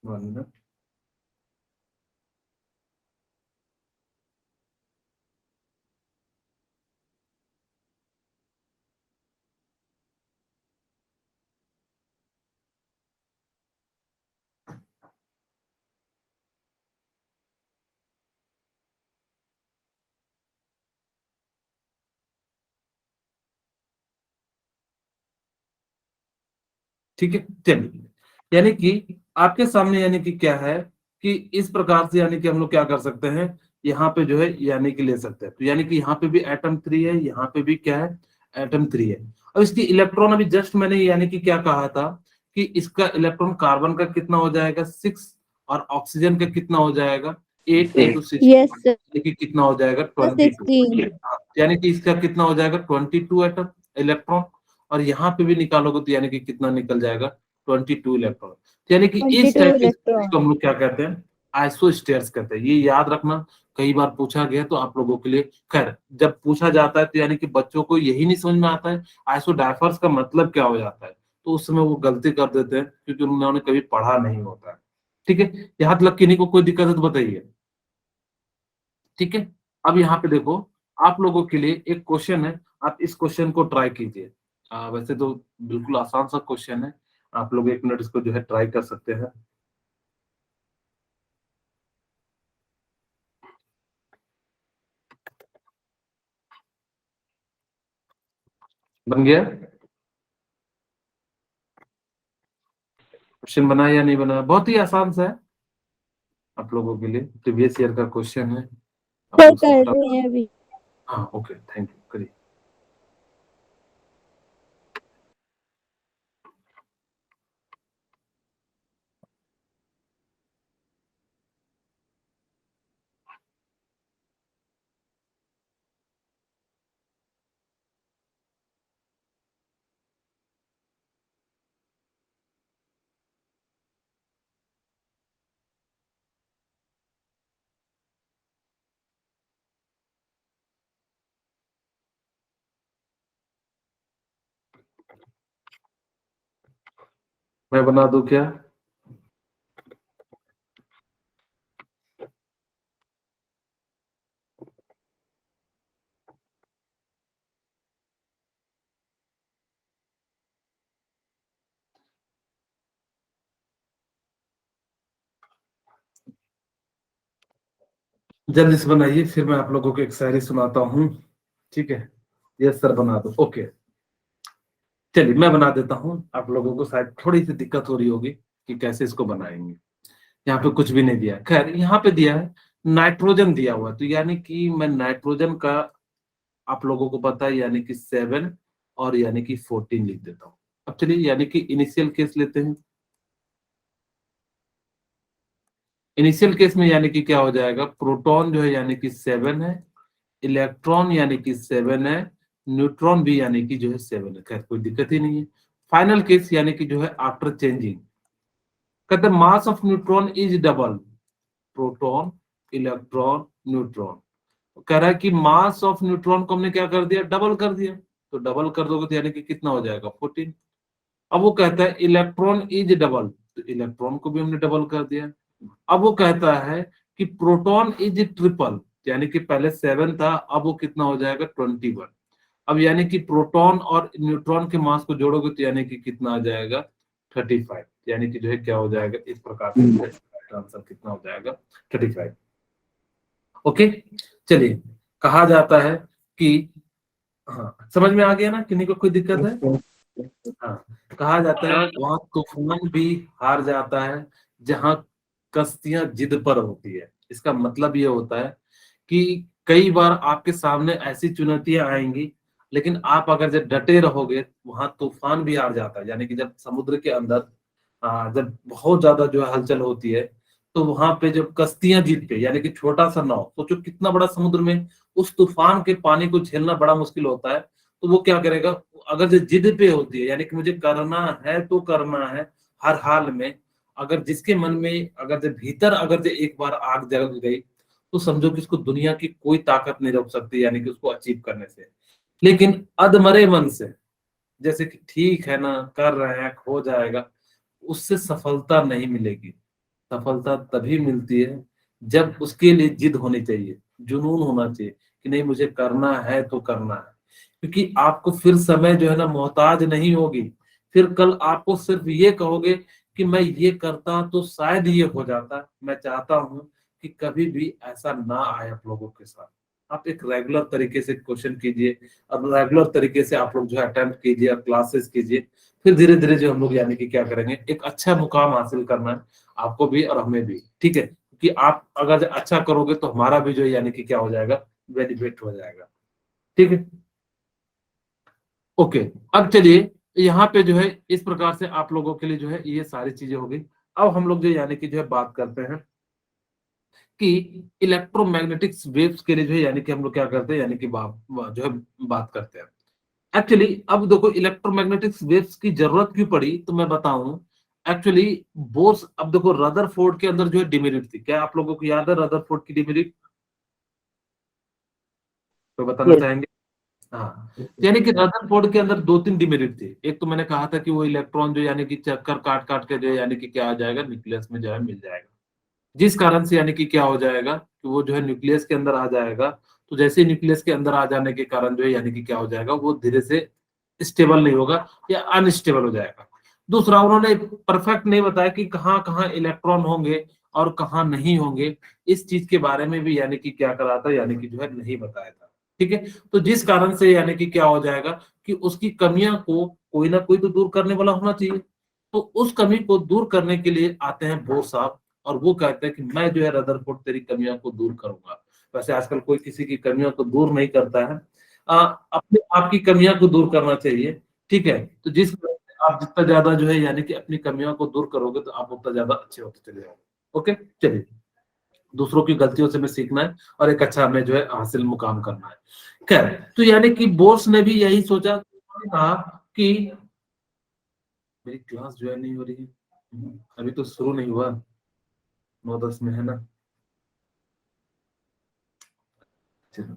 One minute। ठीक है, चलिए, यानी कि आपके सामने यानी कि क्या है कि इस प्रकार से यानी कि हम लोग क्या कर सकते हैं, यहाँ पे जो है यानी कि ले सकते हैं। तो यानी कि यहाँ पे भी एटम 3 है, यहाँ पे भी क्या है, एटम 3 है। अब इसकी इलेक्ट्रॉन अभी जस्ट मैंने यानी कि क्या कहा था कि इसका इलेक्ट्रॉन कार्बन का कितना हो जाएगा 6, और ऑक्सीजन का कितना हो जाएगा 8 इंटू 6, Yes, sir. यानी कि कितना हो जाएगा 22। 16. यानी कि इसका कितना हो जाएगा 22 एटम इलेक्ट्रॉन, और यहाँ पे भी निकालोगे तो यानी कि कितना निकल जाएगा 22 इलेक्ट्रॉन। यानी कि इस 22 टाइप के स्पेस electron. को हम लोग क्या कहते हैं, आइसोस्टेयर्स कहते हैं। ये याद रखना, कई बार पूछा गया तो आप लोगों के लिए। खैर जब पूछा जाता है तो यानी कि बच्चों को यही नहीं समझ में आता है आइसोडाइफर्स का मतलब क्या हो जाता है, तो उस समय वो गलती कर देते हैं क्योंकि उन्होंने कभी पढ़ा नहीं होता है। ठीक है, यहाँ तक किन्हीं को कोई दिक्कत है तो बताइए। ठीक है, अब यहाँ पे देखो, आप लोगों के लिए एक क्वेश्चन है, आप इस क्वेश्चन को ट्राई कीजिए। वैसे तो बिल्कुल आसान सा क्वेश्चन है, आप लोग 1 मिनट इसको जो है ट्राई कर सकते हैं। बन गया क्वेश्चन, बना या नहीं बना? बहुत ही आसान सा है आप लोगों के लिए, प्रीवियस ईयर का क्वेश्चन है। आप सर लोग इसको कर फटाफट। रहे हैं अभी। हाँ ओके, थैंक यू, करिए। मैं बना दूं क्या? जल्दी से बनाइए, फिर मैं आप लोगों को एक शायरी सुनाता हूँ। ठीक है, यस सर बना दो। ओके, चलिए मैं बना देता हूँ। आप लोगों को शायद थोड़ी सी दिक्कत हो रही होगी कि कैसे इसको बनाएंगे। यहाँ पे कुछ भी नहीं दिया है। खैर यहाँ पे दिया है नाइट्रोजन दिया हुआ है, तो यानी कि मैं नाइट्रोजन का, आप लोगों को पता है, यानी कि 7 और यानी कि 14 लिख देता हूँ। अब चलिए यानी कि इनिशियल केस लेते हैं। इनिशियल केस में यानी कि क्या हो जाएगा, प्रोटॉन जो है यानी कि 7 है, इलेक्ट्रॉन यानी कि 7 है, न्यूट्रॉन भी यानी कि जो है 7 है। खैर कोई दिक्कत ही नहीं है। फाइनल केस यानी कि जो है आफ्टर चेंजिंग, कहते हैं mass of neutron is double, proton electron neutron. कह रहा है कि मास ऑफ न्यूट्रॉन को हमने क्या कर दिया, डबल कर दिया। तो डबल कर दोगे तो यानी कि कितना हो जाएगा, 14। अब वो कहता है इलेक्ट्रॉन इज डबल, तो इलेक्ट्रॉन को भी हमने डबल कर दिया। अब वो कहता है कि प्रोटॉन इज ट्रिपल, यानी कि पहले 7 था, अब वो कितना हो जाएगा, 21। अब यानी कि प्रोटॉन और न्यूट्रॉन के मास को जोड़ोगे तो यानी कि कितना आ जाएगा, 35। यानी कि जो है क्या हो जाएगा, इस प्रकार से आंसर कितना हो जाएगा, 35। ओके, चलिए कहा जाता है कि, हाँ समझ में आ गया ना, किन्हीं को कोई दिक्कत है? हाँ, कहा जाता है वहां तूफान भी हार जाता है जहां कश्तियां जिद पर होती है। इसका मतलब ये होता है कि कई बार आपके सामने ऐसी चुनौतियां आएंगी, लेकिन आप अगर जब डटे रहोगे, वहां तूफान भी हार जाता है। यानी कि जब समुद्र के अंदर जब बहुत ज्यादा जो है हलचल होती है, तो वहां पे जब कश्तियां जीत पे, यानी कि छोटा सा नाव, सोचो कितना बड़ा समुद्र में उस तूफान के पानी को झेलना बड़ा मुश्किल होता है। तो वो क्या करेगा, अगर जो जिद पे होती है, यानी कि मुझे करना है तो करना है हर हाल में, अगर जिसके मन में अगर जो भीतर अगर जो एक बार आग जल गई, तो समझो कि उसको दुनिया की कोई ताकत नहीं रोक सकती, यानी कि उसको अचीव करने से। लेकिन अधमरे मन से, जैसे कि ठीक है ना, कर रहे हैं, हो जाएगा, उससे सफलता नहीं मिलेगी। सफलता तभी मिलती है जब उसके लिए जिद होनी चाहिए, जुनून होना चाहिए कि नहीं मुझे करना है तो करना है। क्योंकि आपको फिर समय जो है ना मोहताज नहीं होगी। फिर कल आपको सिर्फ ये कहोगे कि मैं ये करता तो शायद ये हो जाता। मैं चाहता हूं कि कभी भी ऐसा ना आए आप लोगों के साथ। आप एक रेगुलर तरीके से क्वेश्चन कीजिए, अब रेगुलर तरीके से आप लोग जो है अटेम्प्ट कीजिए, क्लासेस कीजिए। फिर धीरे धीरे जो हम लोग यानी कि क्या करेंगे, एक अच्छा मुकाम हासिल करना है आपको भी और हमें भी। ठीक है, क्योंकि आप अगर अच्छा करोगे तो हमारा भी जो है यानी कि क्या हो जाएगा, बेनिफिट हो जाएगा। ठीक है, ओके। अब चलिए यहाँ पे जो है इस प्रकार से आप लोगों के लिए जो है ये सारी चीजें हो गई। अब हम लोग जो यानी कि जो है बात करते हैं कि इलेक्ट्रोमैग्नेटिक्स वेव्स के लिए जो है यानी कि हम लोग क्या करते हैं, यानी कि जो है बात करते हैं। एक्चुअली अब देखो इलेक्ट्रोमैग्नेटिक्स वेव्स की जरूरत क्यों पड़ी, तो मैं बताऊं। एक्चुअली बोर्स, अब देखो रदरफोर्ड के अंदर जो है डिमेरिट थी, क्या आप लोगों को याद है रदरफोर्ड की डिमेरिट? तो बताना Yes. चाहेंगे? हाँ, तो यानी कि रदरफोर्ड के अंदर 2-3 डिमेरिट थे। एक तो मैंने कहा था कि वो इलेक्ट्रॉन जो यानी कि चक्कर काट काट के जो यानी कि क्या आ जाएगा, न्यूक्लियस में जो है मिल जाएगा। जिस कारण से यानी कि क्या हो जाएगा कि वो जो है न्यूक्लियस के अंदर आ जाएगा। तो जैसे ही न्यूक्लियस के अंदर आ जाने के कारण जो है यानी कि क्या हो जाएगा, वो धीरे से स्टेबल नहीं होगा या अनस्टेबल हो जाएगा। दूसरा, उन्होंने परफेक्ट नहीं बताया कि कहाँ कहाँ इलेक्ट्रॉन होंगे और कहाँ नहीं होंगे। इस चीज के बारे में भी यानी कि क्या करा था, यानी कि जो है नहीं बताया था। ठीक है, तो जिस कारण से यानी कि क्या हो जाएगा कि उसकी कमियां को कोई ना कोई तो दूर करने वाला होना चाहिए। तो उस कमी को दूर करने के लिए आते हैं बोर साहब, और वो कहते हैं कि मैं जो है रदरफोर्ड तेरी कमियों को दूर करूंगा। वैसे आजकल कोई किसी की कमियों को दूर नहीं करता है। अपने आप की कमियां को दूर करना चाहिए। ठीक है, तो जिस वजह से आप जितना ज्यादा जो है यानी कि अपनी कमियों को दूर करोगे तो आप उतना ज्यादा अच्छे होते चले जाओगे। ओके, चलिए, दूसरों की गलतियों से हमें सीखना है और एक अच्छा हमें जो है हासिल मुकाम करना है। खैर, तो यानी कि बोस ने भी यही सोचा, कहा कि मेरी क्लास जो है नहीं हो रही है, अभी तो शुरू नहीं हुआ, 9-10 में है ना। चलो,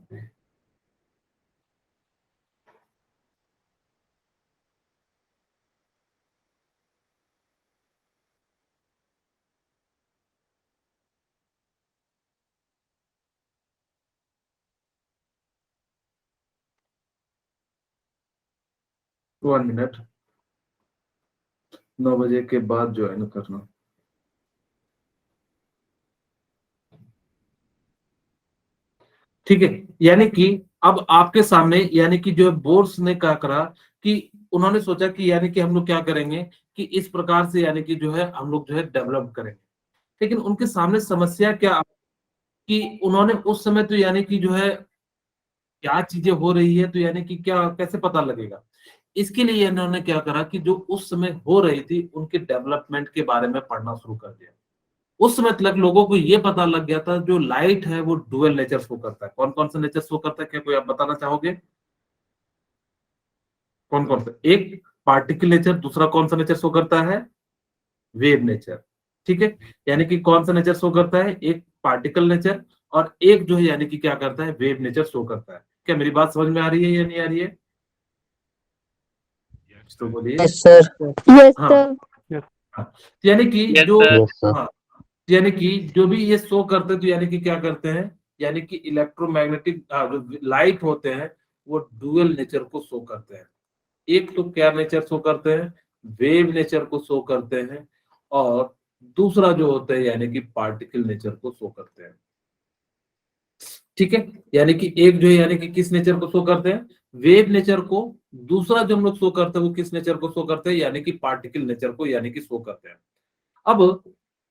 1 मिनट, 9 बजे के बाद ज्वाइन करना। ठीक है, यानी कि अब आपके सामने यानी कि जो है बोर्स ने क्या करा कि उन्होंने सोचा कि यानी कि हम लोग क्या करेंगे कि इस प्रकार से यानी कि जो है हम लोग जो है डेवलप करेंगे। लेकिन उनके सामने समस्या क्या कि उन्होंने उस समय तो यानी कि जो है क्या चीजें हो रही है तो यानी कि क्या कैसे पता लगेगा। इसके लिए इन्होंने क्या करा कि जो उस समय हो रही थी उनके डेवलपमेंट के बारे में पढ़ना शुरू कर दिया। उस समय तक लोगों को ये पता लग गया था जो लाइट है वो डुअल नेचर शो करता है। कौन कौन सा नेचर शो करता है, क्या कोई आप बताना चाहोगे? कौन कौन सा? एक पार्टिकल नेचर, दूसरा कौन सा नेचर शो करता है? Wave nature. ठीक है, यानी कि कौन सा नेचर शो करता है? एक पार्टिकल नेचर और एक जो है यानी कि क्या करता है? वेव नेचर शो करता है। क्या मेरी बात समझ में आ रही है या नहीं आ रही है? तो बोलिए। Yes, sir. Yes, हाँ sir. हाँ, यानी कि जो Yes, sir. हाँ, यानी कि जो भी ये शो करते हैं तो यानी कि क्या करते हैं, यानी कि इलेक्ट्रोमैग्नेटिक जो लाइट होते हैं वो डुअल नेचर को शो करते हैं। एक तो क्या नेचर शो करते हैं? वेव नेचर को शो करते हैं और दूसरा जो होता है यानी कि पार्टिकल नेचर को शो करते हैं। ठीक है, यानी कि एक जो है यानी कि किस नेचर को शो करते हैं? वेव नेचर को। दूसरा जो हम लोग शो करते हैं वो किस नेचर को शो करते हैं? यानी कि पार्टिकल नेचर को यानी कि शो करते हैं। अब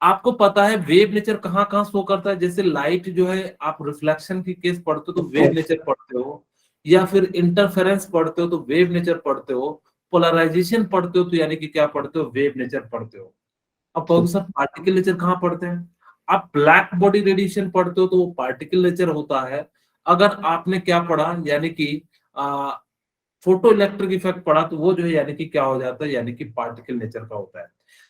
आपको पता है वेव नेचर कहाँ कहाँ शो करता है। जैसे लाइट जो है आप रिफ्लेक्शन की केस पढ़ते हो तो वेव नेचर पढ़ते हो, या फिर इंटरफेरेंस पढ़ते हो तो वेव नेचर पढ़ते हो, पोलराइजेशन पढ़ते हो तो यानी कि क्या पढ़ते हो? वेव नेचर पढ़ते हो। अब कहोगे सर पार्टिकल नेचर कहाँ पढ़ते हैं? आप ब्लैक बॉडी रेडिएशन पढ़ते हो तो वो पार्टिकल नेचर होता है। अगर आपने क्या पढ़ा यानी कि फोटो इलेक्ट्रिक इफेक्ट पढ़ा तो वो जो है यानी कि क्या हो जाता है? यानी कि पार्टिकल नेचर का होता है।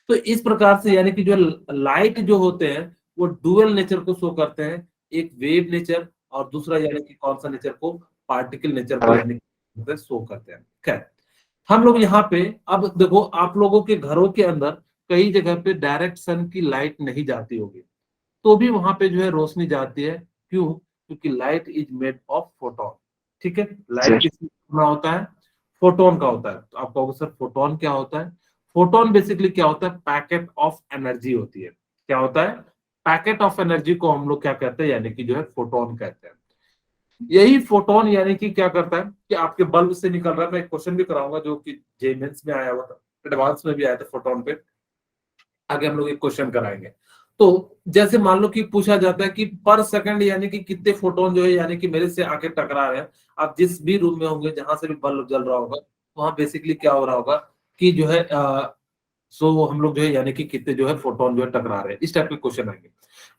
तो इस प्रकार से यानी कि जो लाइट जो होते हैं वो डुअल नेचर को शो करते हैं, एक वेव नेचर और दूसरा यानी कि कौन सा नेचर को? पार्टिकल नेचर को यानी कि शो करते हैं। खैर, हम लोग यहाँ पे अब देखो आप लोगों के घरों के अंदर कई जगह पे डायरेक्ट सन की लाइट नहीं जाती होगी, तो भी वहां पे जो है रोशनी जाती है। क्यों? क्योंकि light is made of photon. ठीक है, लाइट किस में होता है? फोटोन का होता है। तो आप कहोगे सर फोटोन क्या होता है? फोटोन बेसिकली क्या होता है? पैकेट ऑफ एनर्जी होती है। क्या होता है? पैकेट ऑफ एनर्जी को हम लोग क्या कहते हैं? यानी कि जो है फोटोन कहते हैं। यही फोटोन यानी कि क्या करता है कि आपके बल्ब से निकल रहा है। मैं एक क्वेश्चन भी कराऊंगा जो कि जे मेंस में आया हुआ था, एडवांस में भी आया था फोटोन पे। आगे हम लोग एक क्वेश्चन कराएंगे। तो जैसे मान लो कि पूछा जाता है कि पर सेकंड यानी कि कितने फोटोन जो है यानी कि मेरे से आके टकरा रहे हैं। आप जिस भी रूम में होंगे जहां से भी बल्ब जल रहा होगा वहां बेसिकली क्या हो रहा होगा कि जो है सो हम लोग जो है यानी कि कितने जो है फोटोन जो है टकरा रहे हैं। इस टाइप के क्वेश्चन आएंगे।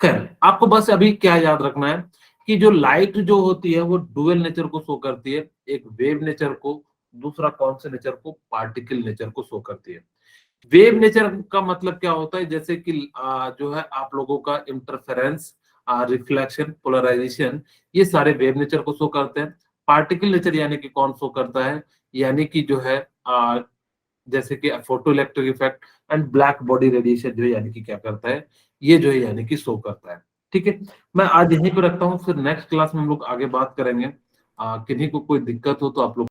खैर, आपको बस अभी क्या याद रखना है कि जो लाइट जो होती है वो डुअल नेचर को शो करती है, एक वेव नेचर को, दूसरा कौन से नेचर को? पार्टिकल नेचर को शो करती है। वेव नेचर का मतलब क्या होता है? जैसे कि जो है आप लोगों का इंटरफेरेंस, रिफ्लेक्शन, पोलराइजेशन, ये सारे वेव नेचर को शो करते हैं। पार्टिकल नेचर यानी कि कौन शो करता है? यानी कि जो है जैसे कि photo electric effect and black body radiation जो है यानी कि क्या करता है? ये जो है यानी कि शो करता है। ठीक है, मैं आज यहीं पे रखता हूँ, फिर नेक्स्ट क्लास में हम लोग आगे बात करेंगे। किन्हीं को कोई दिक्कत हो तो आप लोग